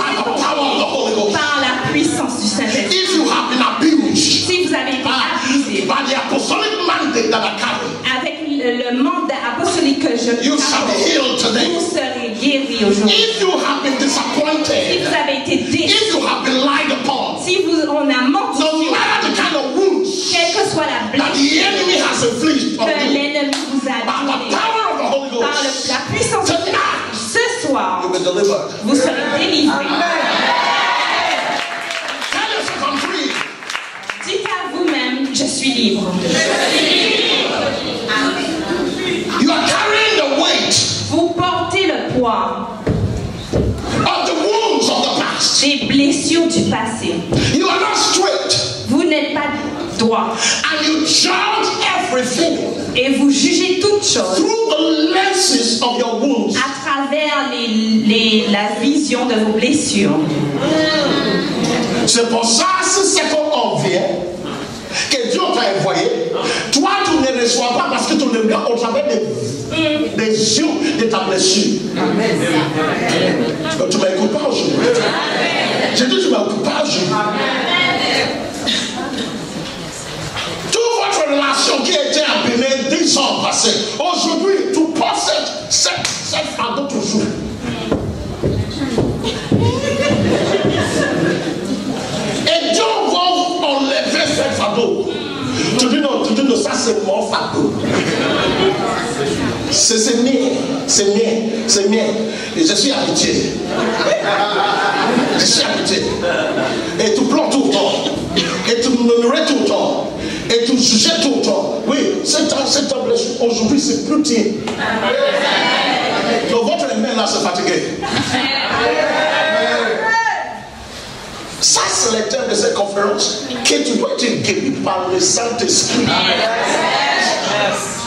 par la puissance du Saint-Esprit. If you have been abused, Si vous avez été abusé by the apostolic mandate that I carry, avec le mandat apostolique que je you shall be healed today. vous serez guéris aujourd'hui. If you have been Si disappointed, vous avez été déçu, if you have been lied upon, si on a menti, no matter the kind of wounds quelle que soit la that the blessure enemy has inflicted on que you, l'ennemi vous a by the donnée, power of the Holy par Ghost, la puissance de Dieu, tonight ce soir, You'll be delivered. vous serez délivrés. tell yourself I'm free. Dites à vous-même, je suis libre. You are carrying the weight Vous portez le poids of the wounds of the past. des blessures du passé. You are not straight, Vous n'êtes pas droit and you judge everything et vous jugez toutes choses through the lenses of your wounds. à travers la vision de vos blessures. C'est pour ça, si c'est qu'on vient, que Dieu t'a envoyé, toi tu ne reçois pas parce que tu ne regardes au travers des yeux de ta blessure. Tu ne m'écoutes pas aujourd'hui. J'ai dit tu ne m'écoutes pas aujourd'hui. Toute votre relation qui a été abîmée 10 ans passés, aujourd'hui tu portes cette fardeau toujours. Et Dieu va enlever cette fardeau. Tu dis non, ça c'est mon fardeau. C'est mien. Et je suis habitué. Et tu pleures tout le temps. Et tu murmurais tout le temps. Et tu jugeais tout le temps. Oui, cette blessure, aujourd'hui c'est plus tien. Donc votre main là c'est fatigué. Ça, c'est le thème de cette conférence. Que tu dois être guéri par le Saint-Esprit.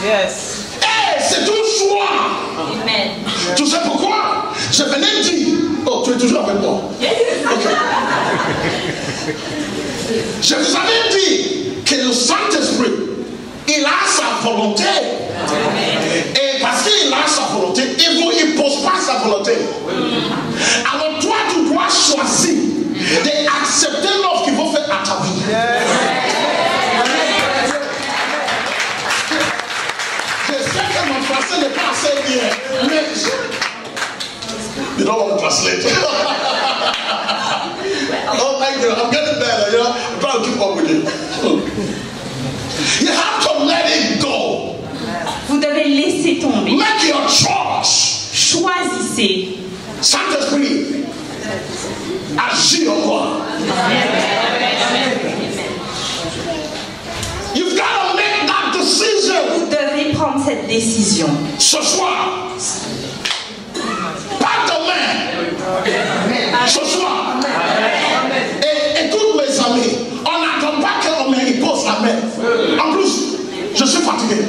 Yes. Hey, c'est un choix. Amen. Tu sais pourquoi? Je venais dire. Oh, tu es toujours avec moi. Ok. Je vous avais dit que le Saint-Esprit, il a sa volonté. Et parce qu'il a sa volonté, il ne pose pas sa volonté. Alors toi, tu dois choisir d'accepter l'offre qu'il va faire à ta vie. Je sais que mon français n'est pas assez bien, mais you don't want to translate. Oh thank you, I'm getting better, you know. I'm trying to keep up with it. You have to let it go. Vous devez laisser tomber. Make your choice. Choisissez. Saint-Esprit, agis en moi. You've got to make that decision. Vous devez prendre cette décision. Ce soir. Pas demain. Ce soir. Et écoute mes amis, on n'attend pas qu'on me pose la main. En plus, je suis fatigué.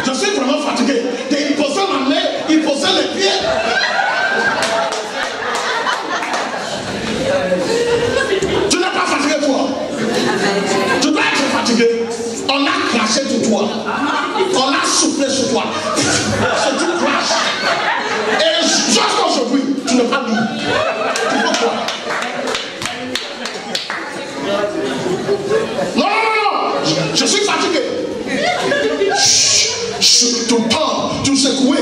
Je suis vraiment fatigué. Il posait ma main, il posait les pieds. Tu n'es pas fatigué toi. Tu dois être fatigué. On a craché sur toi. On a soufflé sur toi. C'est du crash. Et juste aujourd'hui, tu n'es pas libre. Tu peux quoi? Non. Je suis fatigué. Tout le temps, tu secoues.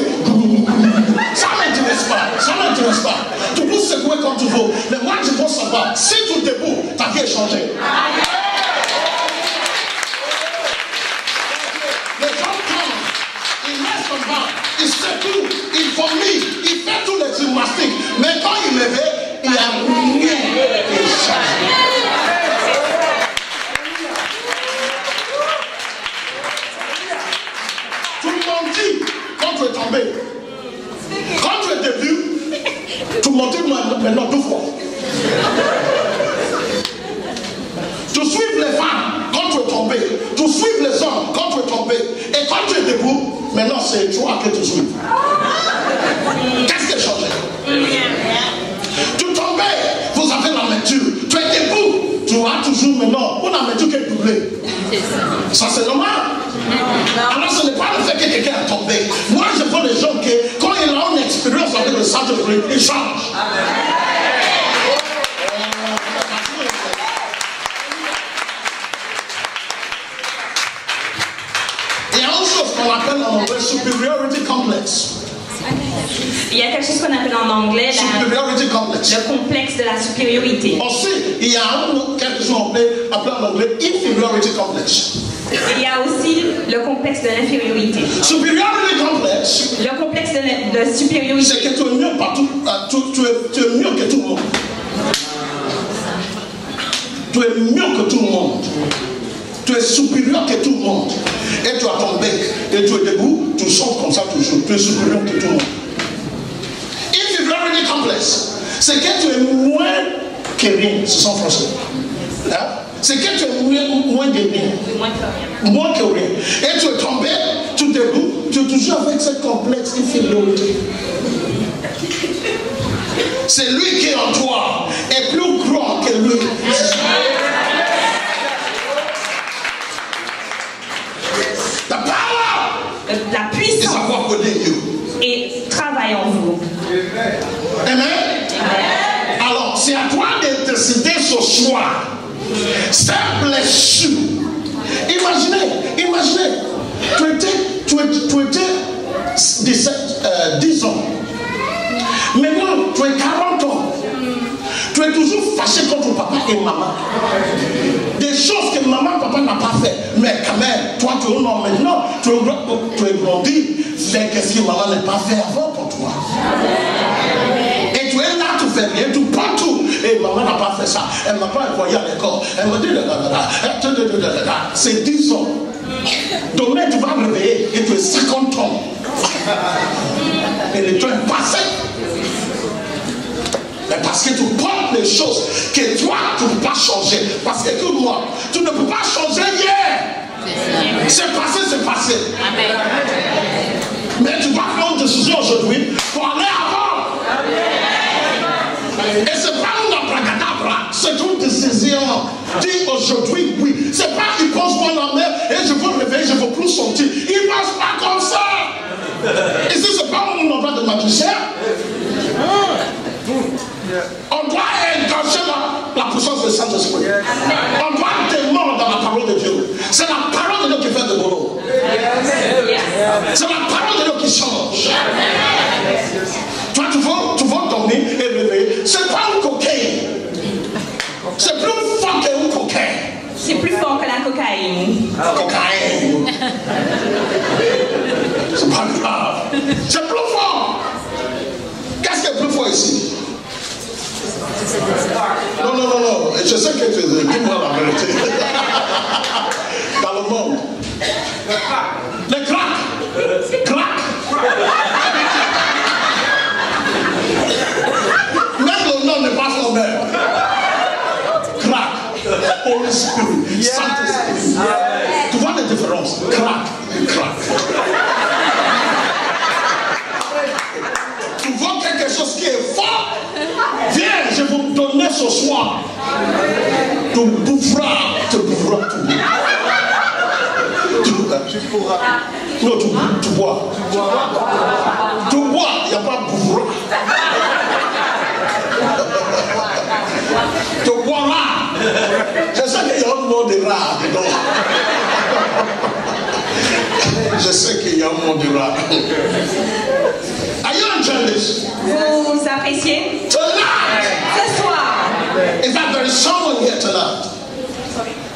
Ça ne m'intéresse pas. Tu peux secouer comme tu veux. Mais moi, je veux savoir, si tu es debout, ta vie est changée. Les gens tombent, ils laissent comme ça, ils secouent, ils vomissent, ils font tous les gymnastiques. Mais quand ils me veulent, il n'y a rien qui change. Quand tu es tombé, quand tu es début, tu montes maintenant 2 fois. Tu suives les femmes quand tu es tombé. tombé. Et quand tu es debout, maintenant c'est toi que tu joues. Qu'est-ce qui a changé? Tu tombais, vous avez la lecture. Tu es debout, tu as toujours maintenant une lecture qui est doublée. Ça c'est normal. Alors ce n'est pas le fait que quelqu'un a tombé. Moi je vois les gens que quand ils ont une expérience avec le Saint-Esprit, ils changent. Il y a une chose qu'on appelle en anglais superiority complex. Il y a quelque chose qu'on appelle en anglais superiority complex. Le complexe de la supériorité. Aussi, il y a quelque chose qu'on appelle en anglais inferiority complex. Il y a aussi le complexe de l'infériorité. Superiority complex. Le complexe de supériorité. C'est que tu es mieux partout, tu es mieux que tout le monde. Tu es mieux que tout le monde. Tu es supérieur que tout le monde. Et tu as ton bec. Et tu es debout, tu chantes comme ça toujours. Tu es supérieur que tout le monde. Inferiority complex, c'est que tu es moins que rien. C'est son français. Hein? C'est que tu es moins que rien. Moins que rien. Et tu es tombé, tu es debout, tu es toujours avec ce complexe infériorité. C'est lui qui est en toi est plus grand que lui. The power, la puissance et travaille en vous. Amen. Alors, c'est à toi de décider ce soir. Cette blessure. Imaginez, tu étais 10 ans. Maintenant, tu es 40 ans. Tu es toujours fâché contre papa et maman. Des choses que maman et papa n'ont pas fait. Mais quand même, toi, tu es un homme maintenant. Tu es grandi. Fais qu'est-ce que maman n'a pas fait avant pour toi. Et tu es là, tu fais rien, tu prends tout. Et maman n'a pas fait ça. Elle m'a pas envoyé à l'école. Elle m'a dit, c'est 10 ans. Demain, tu vas me réveiller et tu es 50 ans. Et le temps est passé. Mais parce que tu portes les choses que toi, tu ne peux pas changer. Parce que tout moi, tu ne peux pas changer hier. C'est passé. Amen. Mais tu vas prendre une décision aujourd'hui pour aller avant. Et c'est pas une abracadabra, c'est une décision. Dis aujourd'hui oui. C'est pas il pense moi la mer et je veux me réveiller, je ne veux plus sortir. Il ne passe pas comme ça. Et si c'est pas un endroit de magicien, on doit engager la puissance du Saint-Esprit. On doit demander dans la parole de Dieu. C'est la parole de Dieu qui fait de boulot. C'est la parole de Dieu qui change. Toi, tu vas dormir et réveiller. C'est pas une cocaïne. C'est plus fort qu'une cocaïne. C'est plus fort que la cocaïne. Cocaïne. C'est pas grave. C'est plus fort. Qu'est-ce qui est plus fort ici? Non. Je sais que tu dis-moi la vérité. Dans le monde. Les crack. Même le nom n'est pas son mère. Crack. Holy Spirit. Saint-Esprit. Tu vois la différence? Crack. Tu vois quelque chose qui est fort? Viens, je vais vous donner ce soir. Tu boufferas. Tu pourras. Non, tu bois. Tu bois, il n'y a pas de boufferas. Tu boiras. Je sais qu'il y a un mot de rat dedans. Je sais qu'il y a un mot de rat. Are you enjoying this? Vous appréciez? Tonight. Ce soir. In fact, there is someone here tonight.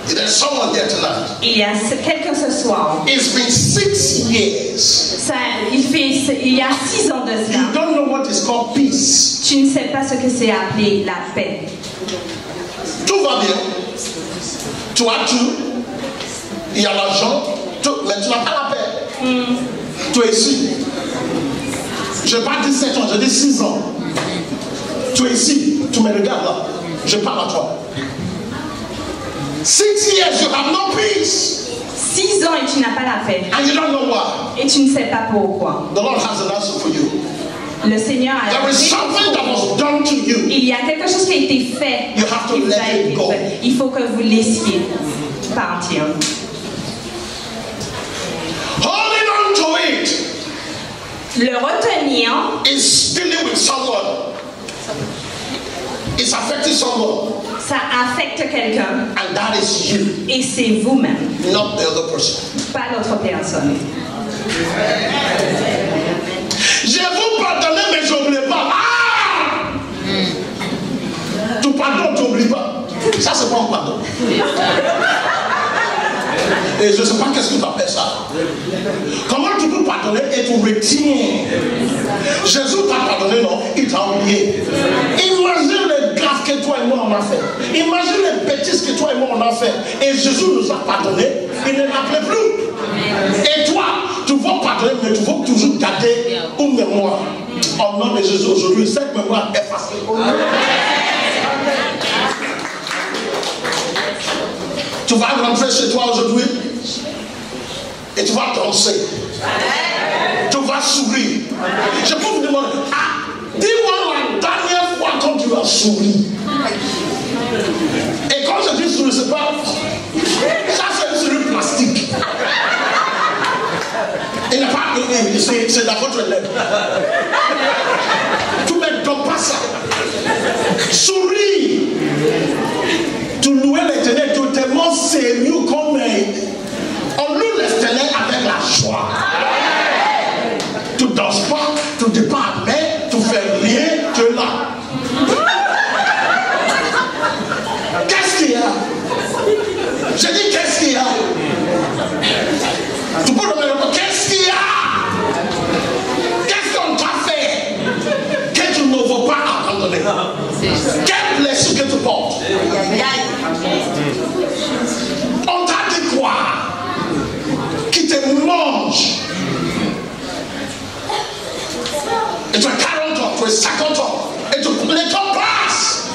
There's someone here tonight. Il y a quelqu'un ce soir. It's been 6 years. Il y a 6 ans de cela. You don't know what is called peace. Tu ne sais pas ce que c'est appelé la paix. Tout va bien. Tu as tout. Il y a l'argent. Mais tu n'as pas la paix. Tu es ici. Je n'ai pas dit 7 ans, j'ai dit 6 ans. Tu es ici, tu me regardes là. Je parle à toi. 6 years, you have no peace. 6 ans et tu n'as pas la paix. And you don't know why. Et tu ne sais pas pourquoi. The Lord has an answer for you. Le Seigneur a There is something that was done to you. Il y a quelque chose qui a été fait. You have to let it go. Il faut que vous laissiez partir. Holding on to it Le retenir is dealing with someone. It's affecting someone. Ça affecte quelqu'un. And that is you. Et c'est vous-même. Not the other person. Pas l'autre personne. Je vous pardonne, mais j'oublie pas. Ah! Tu pardonnes, tu n'oublies pas. Ça, c'est pas un pardon. Et je ne sais pas qu'est-ce que tu appelles ça. Comment tu peux pardonner et tu retiens? Jésus t'a pardonné, non? Il t'a oublié. Imagine les gaffes que toi et moi on a fait. Imagine les bêtises que toi et moi on a fait. Et Jésus nous a pardonné. Il ne l'appelait plus. Et toi, tu vas pardonner, mais tu vas toujours garder une mémoire. Au nom de Jésus aujourd'hui, cette mémoire est facile. Tu vas rentrer chez toi aujourd'hui et tu vas danser. Tu vas sourire. Je peux vous demander, dis-moi la dernière fois quand tu as souri. Et quand je dis sourire, c'est pas. Ça, c'est une sourire plastique. Il n'a pas. C'est dans votre lèvre. Tu ne donnes pas ça. Souris. Tu louais l'éternel, tu es tellement sérieux comme on loue l'éternel avec la joie. Tu ne danses pas, tu ne dis pas amen, tu ne fais rien, tu es là. Qu'est-ce qu'il y a? J'ai dit qu'est-ce qu'il y a? Tu peux remettre le mot, qu'est-ce qu'il y a? Qu'est-ce qu'on t'a fait que tu ne veux pas abandonner? Quelle blessure que tu portes? On t'a dit quoi? Qui te mange. Et tu as 40 ans, tu as 50 ans. Et les temps passent.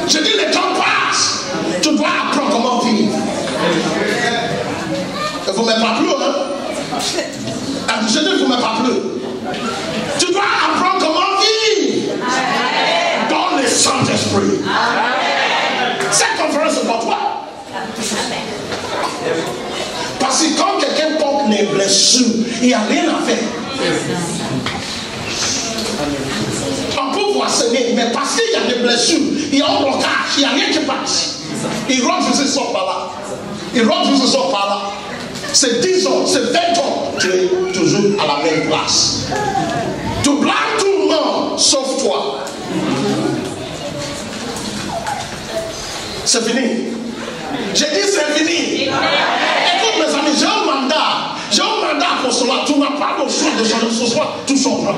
Je dis les temps passent. Tu dois apprendre comment vivre. Il ne faut même pas plus, hein? Je dis il ne faut même pas plus. Tu dois apprendre comment vivre. Dans le Saint-Esprit. Cette conférence c'est pour toi. Parce que quand quelqu'un porte les blessures, il n'y a rien à faire. On peut voir saigner, mais parce qu'il y a des blessures, il y a un blocage, il n'y a rien qui passe. Il rentre, il sort par là. Il rentre, il sort par là. C'est 10 ans, c'est 20 ans, tu es toujours à la même place. Tu blâmes tout le monde, sauf toi. C'est fini. J'ai dit c'est fini. Écoute mes amis, j'ai un mandat pour cela. Tu n'as pas le choix de changer ce soir, tout changera.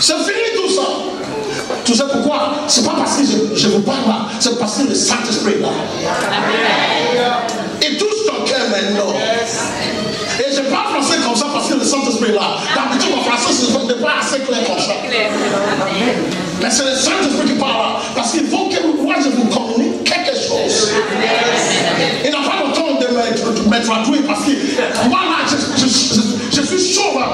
C'est fini tout ça. Tu sais pourquoi? C'est pas parce que je vous parle là, c'est parce que le Saint-Esprit là. Il touche ton cœur maintenant. Et je parle français comme ça parce que le Saint-Esprit est là. D'habitude, mon français, ce n'est pas assez clair comme ça. Mais c'est le Saint-Esprit qui parle là. Parce qu'il faut que moi, je vous communique quelque chose. Il n'a pas le temps de me traduire parce que moi, là, je suis chaud là.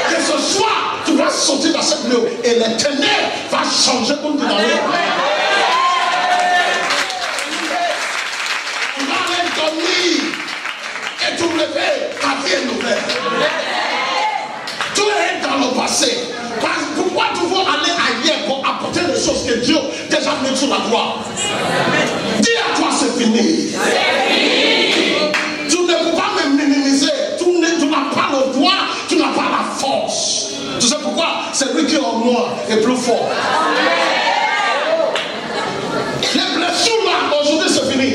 Que ce soir, tu vas sortir dans cette lieu et l'éternel va changer ton dynamique. Tu vas aller dormir. Et tu lever, ta vie est nouvelle. Tu es dans le passé. Pourquoi tu veux aller ailleurs pour apporter les choses que Dieu a déjà mis sur la croix? Dis à toi c'est fini. Tu ne peux pas me minimiser. Tu n'as pas le droit, tu n'as pas la force. Tu sais pourquoi? C'est lui qui est en moi est plus fort. Les blessures là, aujourd'hui c'est fini.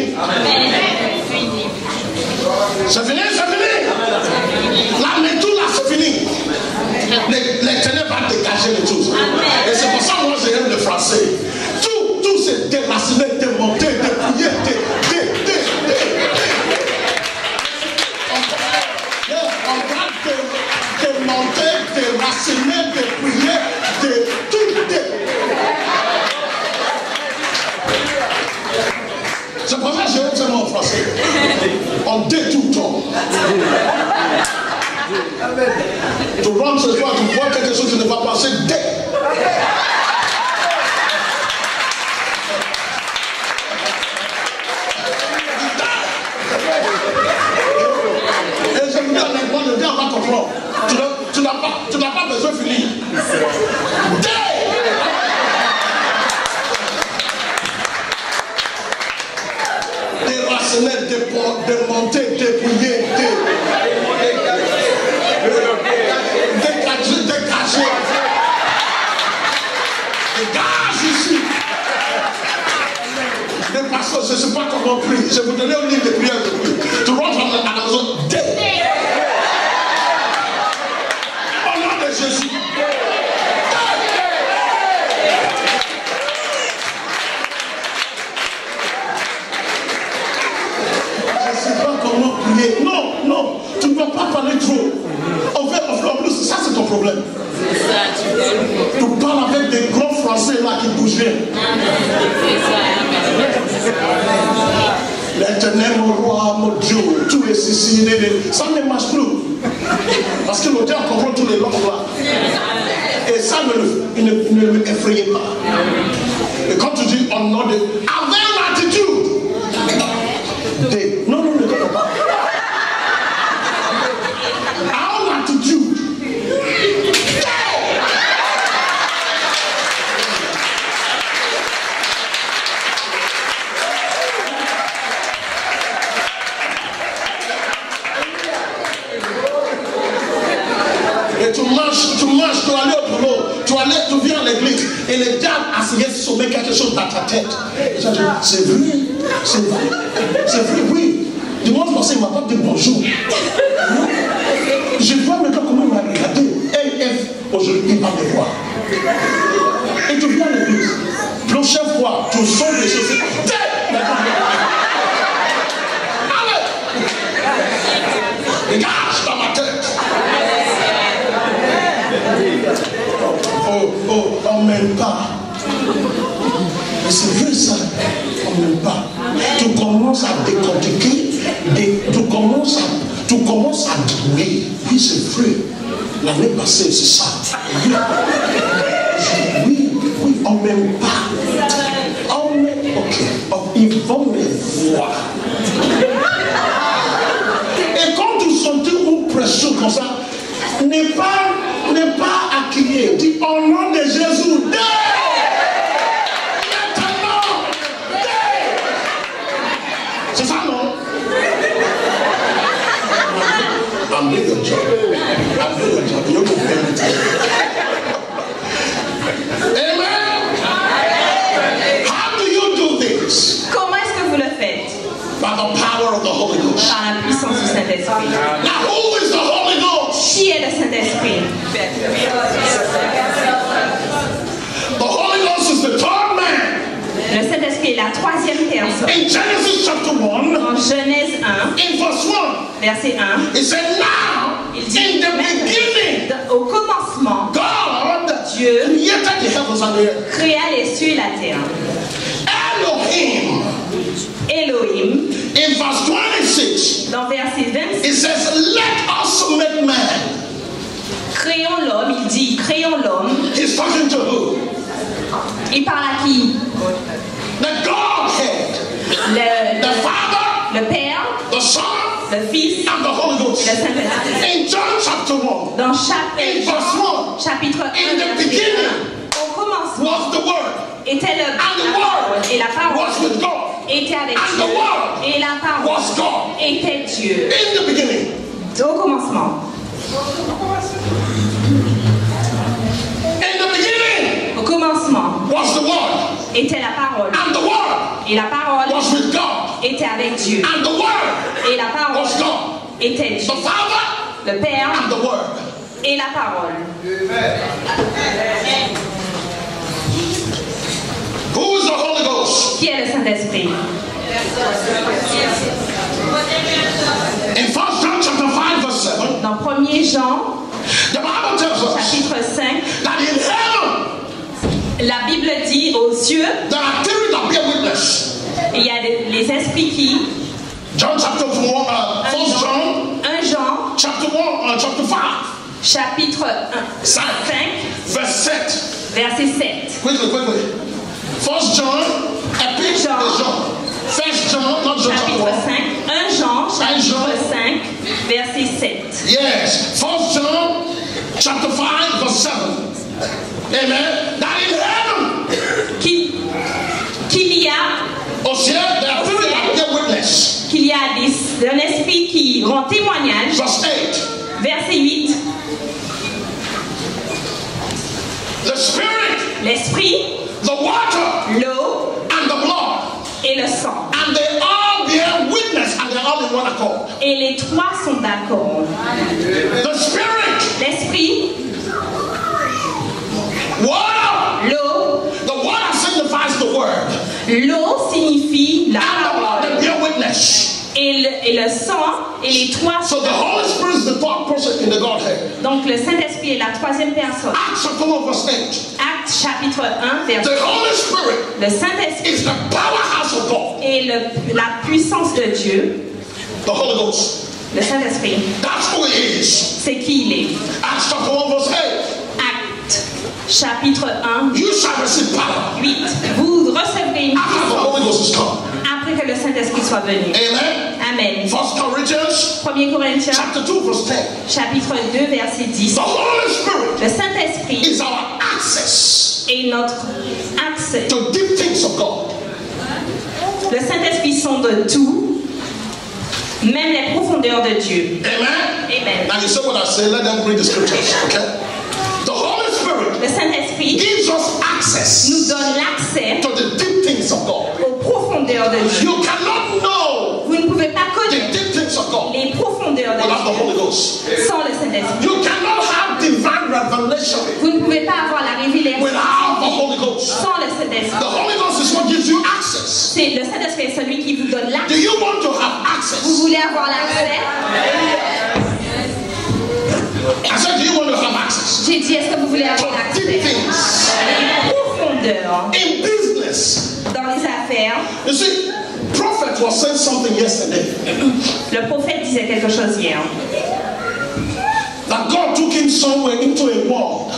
C'est fini, c'est fini. La méthode là, c'est fini. L'éternel va dégager les choses. Et c'est pour ça que moi j'aime le français. Tout c'est déraciné, démonté, dépouillé, on va démonter, déraciner, dépouiller, tout. vas passer dès. Et je vous dis honnêtement, le gars va comprendre. Tu n'as pas besoin de finir. Déraciné, démonté, dépouillé, dégagé. Dégage ici. Mais parce que je ne sais pas comment prier. Je vais vous donner un livre de prière de prier. Tu rentres à la maison. Au nom de Jésus. Non, non, tu ne dois pas parler trop. En plus, ça c'est ton problème. Tu parles avec des grands Français là qui bougent bien. L'éternel, mon roi, mon Dieu, tout est ici. Ça ne marche plus. Parce que l'auteur comprend tous les langues là. Et ça ne m'effrayait pas. Et quand tu dis en nom de. Avec l'attitude. Non, ne connais pas. Our attitude. Et tu marches, tu vas aller au boulot, tu viens à l'église, et les diables essayaient de sauver quelque chose dans ta tête. C'est vrai, oui. Dimanche passé, il m'a pas dit bonjour. Je vois maintenant comment il m'a regardé. Aujourd'hui, il va me voir. Et tu viens à l'église. Prochaine fois, tu sens les choses. Allez! Dégage dans ma tête. On m'aime pas. Mais c'est vrai ça. On m'aime pas. Tu commences à décortiquer. Tu commences à douiller. Oui, c'est vrai. L'année passée, c'est ça. Oui, on ne m'aime pas. Ok, ils vont me voir. Et quand tu sentis une pression comme ça, n'est pas accueilli. Dis au nom de Jésus. C'est ça, non? I'm doing your job. You can pay me. Amen. How do you do this? Comment est-ce que vous le faites? By the power of the Holy Ghost. Par la puissance du Saint-Esprit. Now, who is the Holy Ghost? Qui est le Saint-Esprit? The Holy Ghost is the third man. Le Saint-Esprit est la troisième personne. In Genesis chapter 1, en Genèse 1, in verse 1, verset 1, it said, now, il dit, in the beginning, au commencement, God Dieu created the heavens and the earth. Créa les cieux et la terre. Elohim, in verse 26, dans verset 26, it says, let us make man. Créons l'homme, il dit, créons l'homme. He's talking to who? Il parle à qui? The Godhead. The Father, le Père, the Son, le Fils, and the Holy Ghost. Et le Saint-Esprit. In John chapter 1, dans chapitre 1, in the beginning, au commencement, was the Word, était le and the Word et la parole was with God, était avec and Dieu, the Word et la parole was God. était Dieu. In the beginning, au commencement. In the beginning, au commencement, was the Word, était la parole, and the Word et la parole was with God, était avec Dieu, and the Word et la parole was God. était Dieu, The Father, le Père and the Word. et la parole. Who is the Holy Ghost? Qui est le Saint-Esprit? In 1 John chapter 5 verse 7, dans 1er Jean, the Bible tells us chapitre 5, that in heaven, la Bible dit aux cieux, there are three that bear witness. Il y a les esprits qui, John chapter 4, 1 John, Jean, chapter 1, chapter 5. Chapitre 5, verse 7. Verset 7. Quickly. First John, Epistle de Jean. First John, not John. Chapitre 5. 1 Jean, chapitre 5, verset 7. Yes. First John, chapter 5, verse 7. Amen. That in heaven. Qu'il y a au ciel, qu'il y a un esprit qui rend témoignage. Verset 8. The spirit, l'esprit, the water, l'eau, and the blood, et le sang. And they all bear witness, and they're all in one accord. Et les trois sont d'accord. The spirit, l'esprit, water, l'eau. The water signifies the word. L'eau signifie la parole. They bear witness. Et le sang et les trois. So the Holy Spirit is the third person in the Godhead. Donc le Saint-Esprit est la troisième personne. Acts chapter 1 verse 8. Actes chapitre 1 verset 8. The Holy Spirit. Le Saint-Esprit is the powerhouse of God. Et la puissance de Dieu. The Holy Ghost. Le Saint-Esprit. That's who he is. C'est qui il est. Acts chapter 1 verse 8. Actes chapitre 1. You shall receive power. 8. Vous recevrez une puissance. Après que le Saint-Esprit soit venu. Amen. Amen. 1 Corinthians. 1 Corinthiens. Chapter 2 verse 10. Chapitre 2 verset 10. The Holy Spirit. Le Saint-Esprit. Is our access. Et notre accès. To deep things of God. Le Saint-Esprit sonde tout, même les profondeurs de Dieu. Amen. Amen. Now you see what I say. Let them read the scriptures. Okay. The Holy Spirit. Le Saint-Esprit. Gives us access. Nous donne l'accès. To the deep things of God. Aux profondeurs de Dieu. You cannot know. Vous ne pouvez pas connaître. The deep things of God. Les profondeurs de Without the Holy Dieu. Ghost. Sans le Saint-Esprit. You cannot have divine revelation. Vous ne pouvez pas avoir la révélation. Without the Holy Ghost. Sans le Saint-Esprit. The Holy Ghost is what gives you access. C'est le Saint-Esprit est celui qui vous donne l'accès. Do you want to have access? Vous voulez avoir l'accès? I said, do you want to have access? J'ai dit, est-ce que vous voulez avoir l'accès? Les profondeurs. In business. Dans les affaires. You see, prophet was saying something yesterday. Le prophète disait quelque chose hier. That God took him somewhere into a war.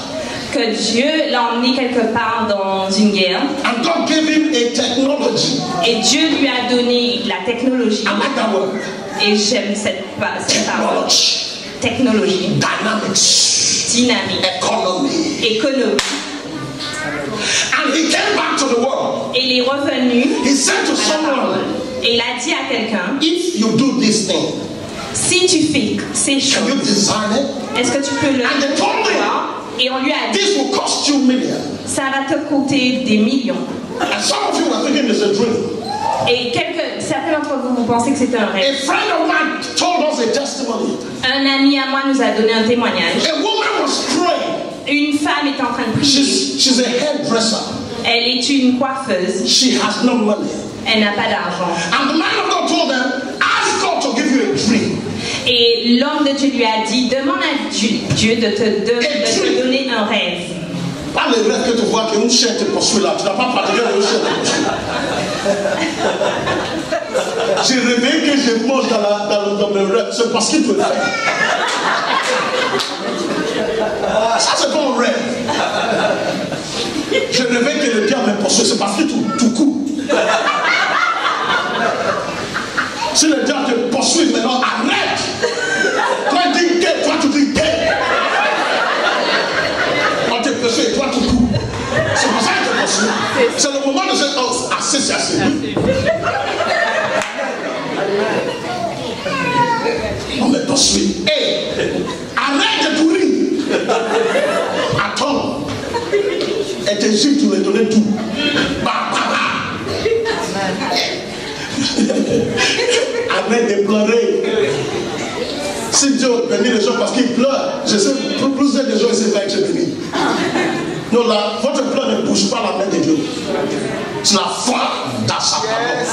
Que Dieu l'a emmené quelque part dans une guerre. And God gave him a technology. Et Dieu lui a donné la technologie. I like that word. Et j'aime cette parole. Technologie. Dynamics. Dynamique. Economy. Économie. And he came back to the world. Et il est revenu. He said to someone. Et il a dit à quelqu'un. If you do this thing. Si tu fais ces choses. Can you design it? Est-ce que tu peux le faire? Et on lui a dit. This will cost you millions. Ça va te coûter des millions. And some of you are thinking it's a dream. Et certains d'entre vous pensez que c'est un rêve. A friend of mine told us a testimony. Un ami à moi nous a donné un témoignage. A woman was praying. Une femme est en train de prier. She's a hairdresser. Elle est une coiffeuse. She has no money. Elle n'a pas d'argent. And the man of God told her, ask God to give you a dream. Et l'homme de Dieu lui a dit, demande à Dieu de te donner un rêve. Pas le rêve que tu vois qu'une chaîne te poursuit là. Tu n'as pas pratiqué une chaîne te poursuit. J'ai rêvé que je mange dans mes rêves. C'est parce qu'il peut le faire. Ça, c'est pas un rêve. J'ai rêvé que le diable me poursuit. C'est parce que tout court. Si le diable te poursuit maintenant, arrête. Toi, tu dis que, toi, tu dis que. On te poursuit et toi, tu cours. C'est pour ça qu'il te poursuit. C'est le moment de cette hausse. Assez, c'est assez. On me poursuit. Hé, arrête de courir. Attends. Et tes yeux, tu lui donnes tout. Arrête de pleurer. Si Dieu bénit les gens parce qu'ils pleurent, je sais, plusieurs des gens ici vont être bénis. Non, là, votre pleur ne bouge pas la main de Dieu. C'est la foi dans sa parole.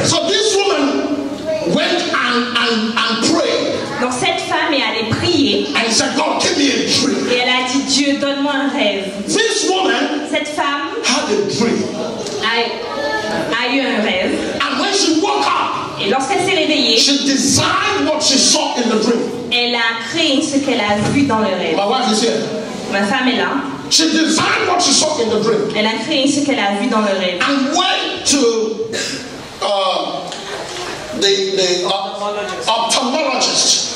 So this woman went and prayed. Donc cette femme est allée prier. And said, God, give me a dream. Et elle a dit, Dieu, donne-moi un rêve. This woman cette femme had a dream. A eu un rêve. And when she woke up, et lorsqu'elle s'est réveillée, she designed what she saw in the dream. Elle a créé ce qu'elle a vu dans le rêve. My wife is here. Ma femme est là. She designed what she saw in the dream. Elle a créé ce qu'elle a vu dans le rêve. And went to the ophthalmologist.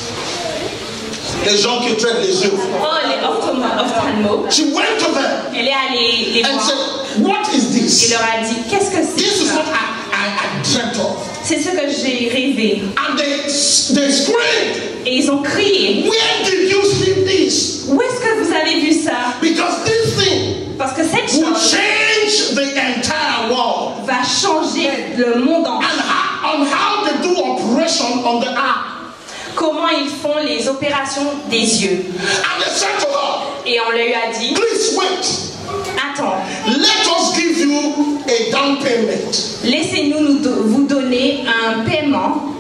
Les gens qui traitent les yeux. Oh, les ophtalmos. She went to them. Elle est allée les and voir. said, what is this? Et leur a dit, qu'est-ce que c'est? This is what I dreamt of. C'est ce que j'ai rêvé. And they screamed. Et ils ont crié. Where did you see this? Où est-ce que vous avez vu ça? Because this thing Parce que cette will chose change the entire world. va changer le monde entier. And on how they do operation on the eye. Comment ils font les opérations des yeux. And they said to her, Et on lui a dit, please wait. attends, Let us give you a down payment. laissez-nous vous donner un paiement.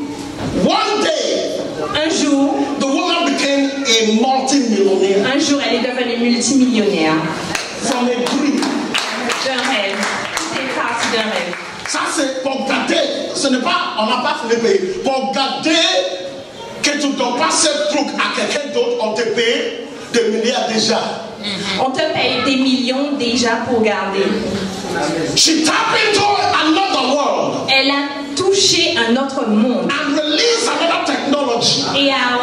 One day, Un jour, the woman became a multi-millionaire un jour, elle est devenue multimillionnaire. from a dream. D'un rêve. C'est parti d'un rêve. Ça, c'est pour garder. Ce n'est pas, on n'a pas fait le payer. Pour garder que tu ne donnes pas ce truc à quelqu'un d'autre, on te paye des milliards déjà. On te paye des millions déjà pour garder. She tapped into another world Elle a touché un autre monde and released another technology et a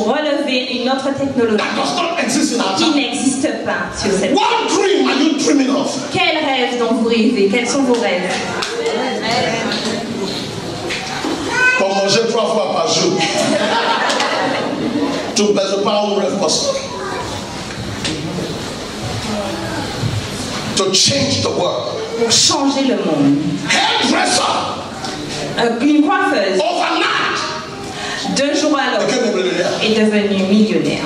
relevé une autre technologie that does not exist in our qui time. n'existe pas sur cette terre. What dream are you dreaming of? Quels rêves dont vous rêvez? Quels sont vos rêves? Pour manger 3 fois par jour. Tu ne baises pas un rêve possible. To change the world. Pour changer le monde. Hairdresser. Une coiffeuse, Overnight. d'un jour à l'autre, Became a millionaire. est devenue millionnaire.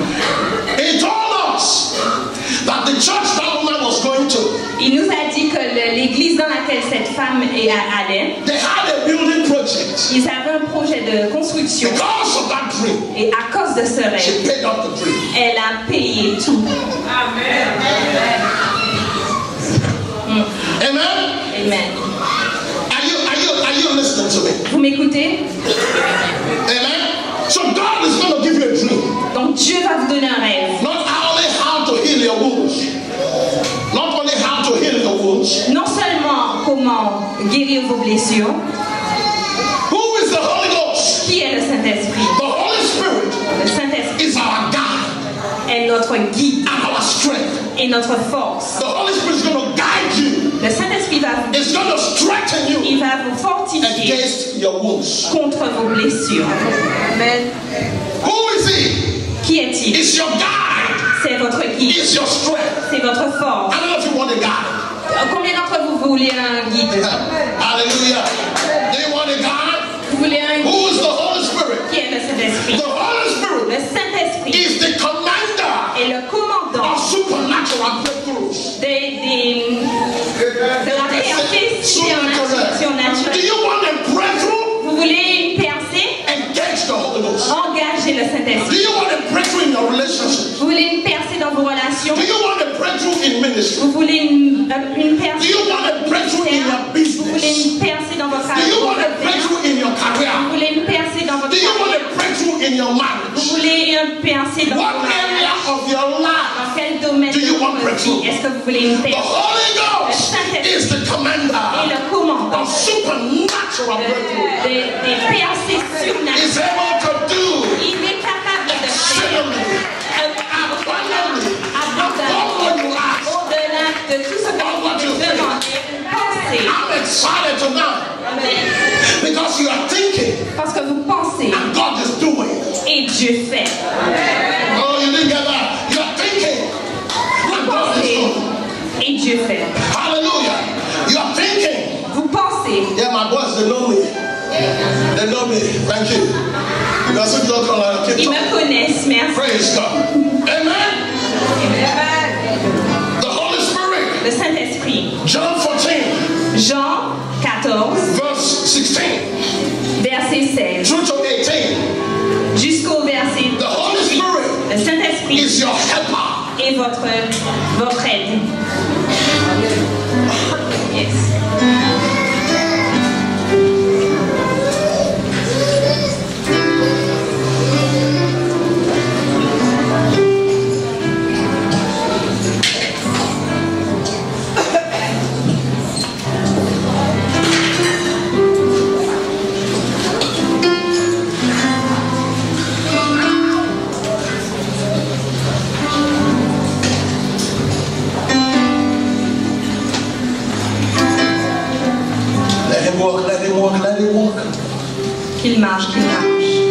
He told us that the church that woman was going to, Il nous a dit que l'église dans laquelle cette femme allait, they had a building project. ils avaient un projet de construction. Because of that dream, Et à cause de ce rêve, she paid off the dream. elle a payé tout. Amen. Amen. Are you listening to me? Vous m'écoutez? Amen. So God is going to give you a dream. Donc Dieu va vous donner un rêve. Not only how to heal your wounds. Not only how to heal your wounds. Non seulement comment guérir vos blessures. Who is the Holy Ghost? Qui est le Saint-Esprit? The Holy Spirit Le Saint-Esprit is our guide est notre guide and our strength. et notre force. The Holy Spirit is going to guide you. Le Saint-Esprit va It's going to strengthen you il va vous fortifier against your wounds. contre vos blessures. Amen. Who is he? Qui est-il? It's your guide. C'est votre guide. It's your strength. C'est votre force. I don't know if you want a guide. Combien d'entre vous voulez un guide? Hallelujah. Do you want a guide? Vous voulez un Who guide? is the Holy Spirit? Qui est le Saint-Esprit? The Holy Spirit Le Saint-Esprit is the commander est le commandant of supernatural breakthroughs. de la percée Do surnaturelle. you want a breakthrough? Vous voulez une percée? Engage the Holy Ghost. Engagez le Do Saint-Esprit. you want a breakthrough in your relationship? Vous voulez une percée dans vos relations? Do you want a breakthrough in ministry? Vous voulez une Do percée you want a breakthrough in your vous voulez business? une percée dans votre Do you want a breakthrough in your Vous career? voulez une percée dans votre Do you want carrière? a breakthrough in your Vous marriage? voulez une percée dans What votre area mariage? of your life? Dans quel domaine Do you de want votre breakthrough? vie est-ce que vous voulez une The percée? Holy Ghost is the Et commander le commandant of supernatural breakthrough. des percées Is surnaturelles. able to do Il est capable de faire exceedingly, abundantly, above what you ask. au-delà de tout ce que vous pouvez demander. Pensez. I'm excited tonight Amen. because you are thinking Parce que vous pensez and God is doing. et Dieu fait. Oh, you didn't get that. You are thinking and God is Pensez doing. et Dieu fait. Hallelujah. You are thinking. Vous pensez. Yeah, my boys, they know me. They know me. Thank you. Because if you don't call, I'll keep Ils talking. me connaissent, merci. Praise God. Amen. The Holy Spirit. Le Saint-Esprit. John 14, Jean 14, verse 16 verset 16, through to 18. jusqu'au verset The Holy 18. Spirit Le Saint-Esprit is your helper. est votre aide. Yes. qu'il marche, qu'il marche.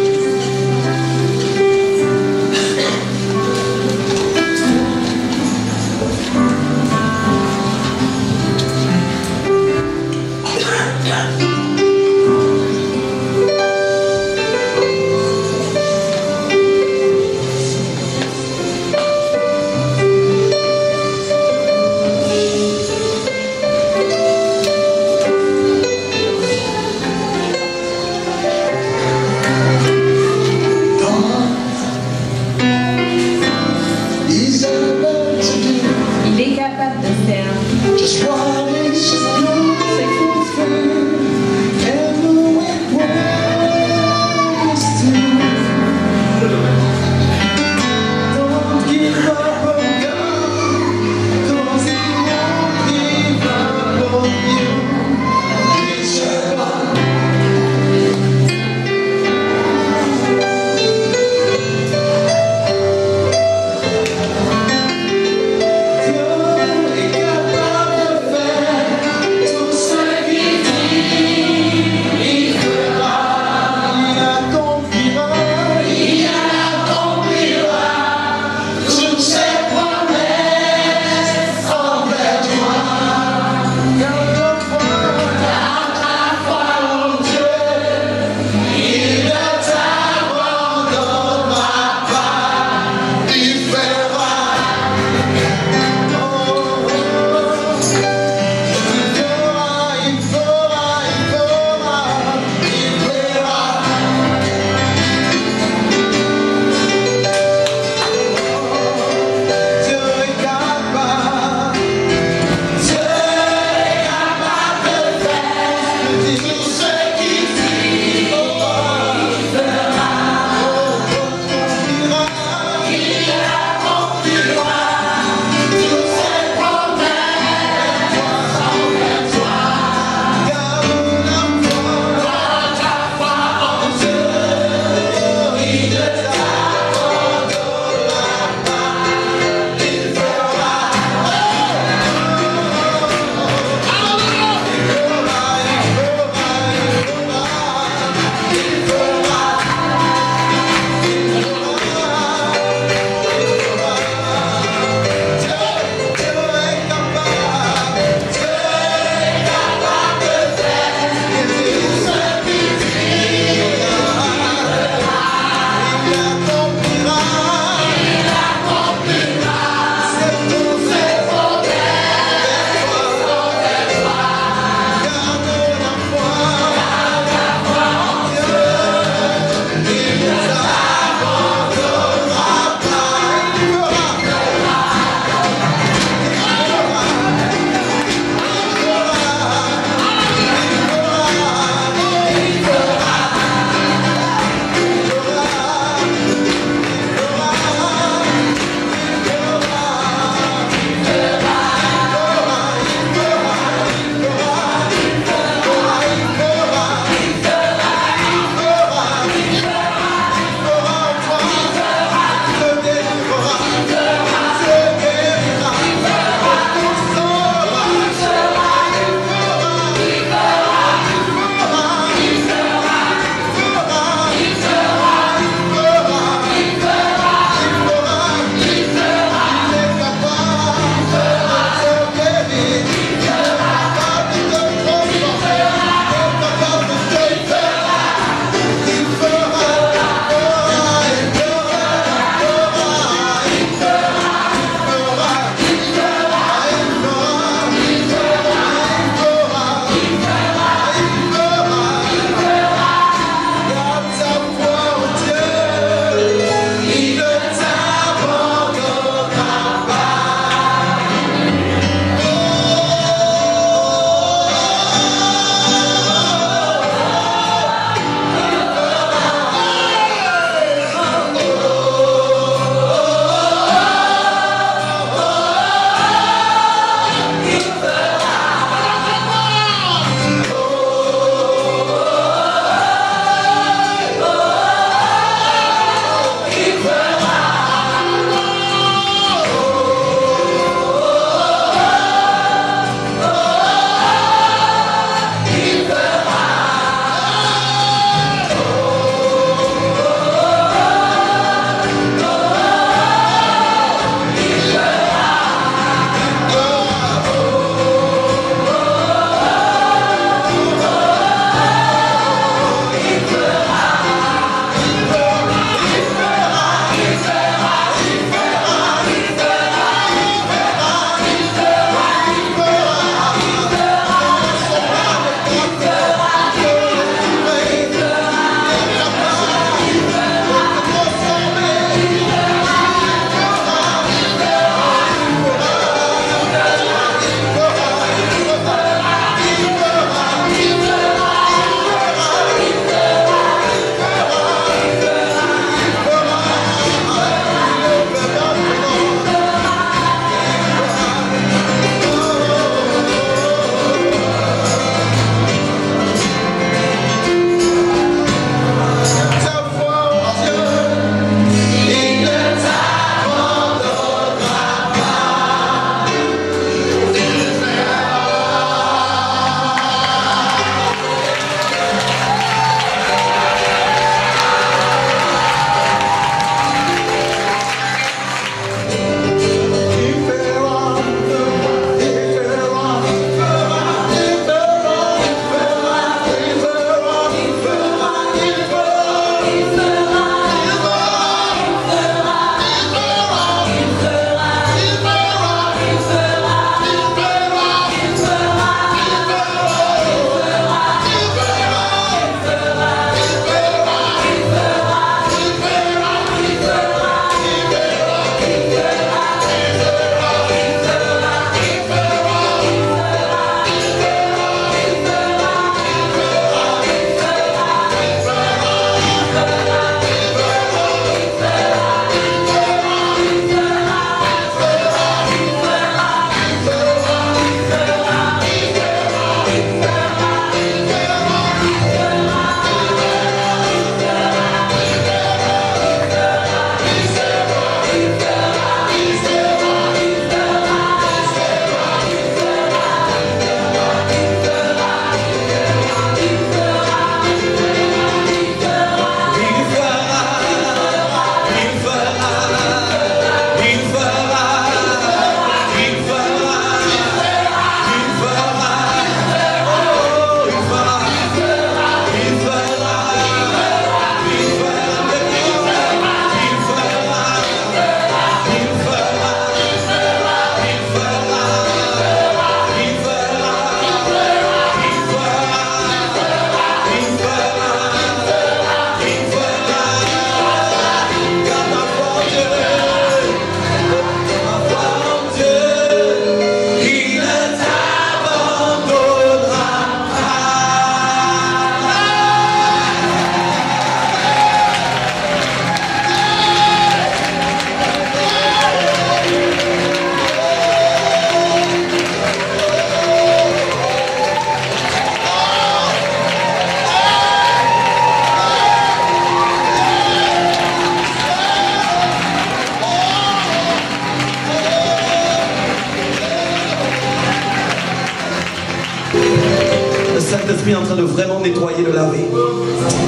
Saint-Esprit est en train de vraiment nettoyer, de laver.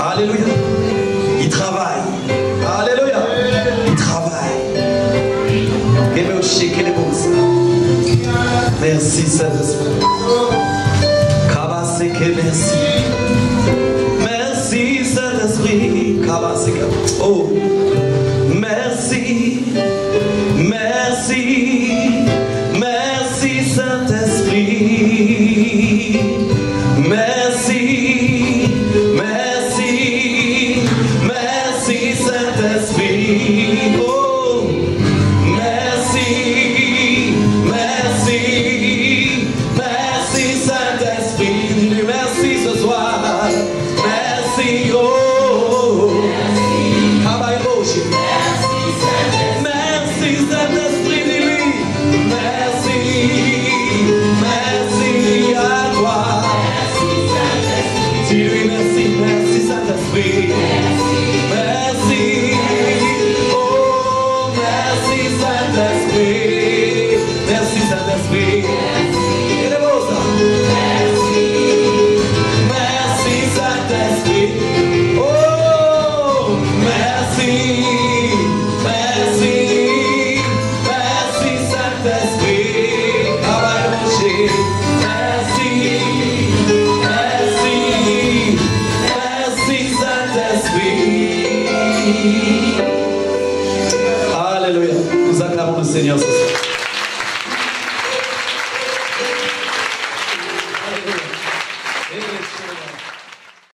Alléluia. Il travaille. Alléluia. Il travaille. Merci Saint-Esprit. Merci. Merci Saint-Esprit. Oh. Merci. Merci. Merci Saint-Esprit. Merci. Merci. Merci Saint-Esprit. Oh. Merci. Merci. Merci Saint-Esprit. Dis-lui merci ce soir. Merci. Oh. Merci Saint-Esprit. Dis-lui merci. Merci à toi. Dis-lui merci. Merci Saint-Esprit. Merci. Oh, merci Saint-Esprit. Merci Saint-Esprit. Il est beau ça. Merci Saint-Esprit. Oh, merci. Merci. Merci Saint-Esprit. Merci. Merci. Merci Saint-Esprit. Alléluia. Nous acclamons le Seigneur.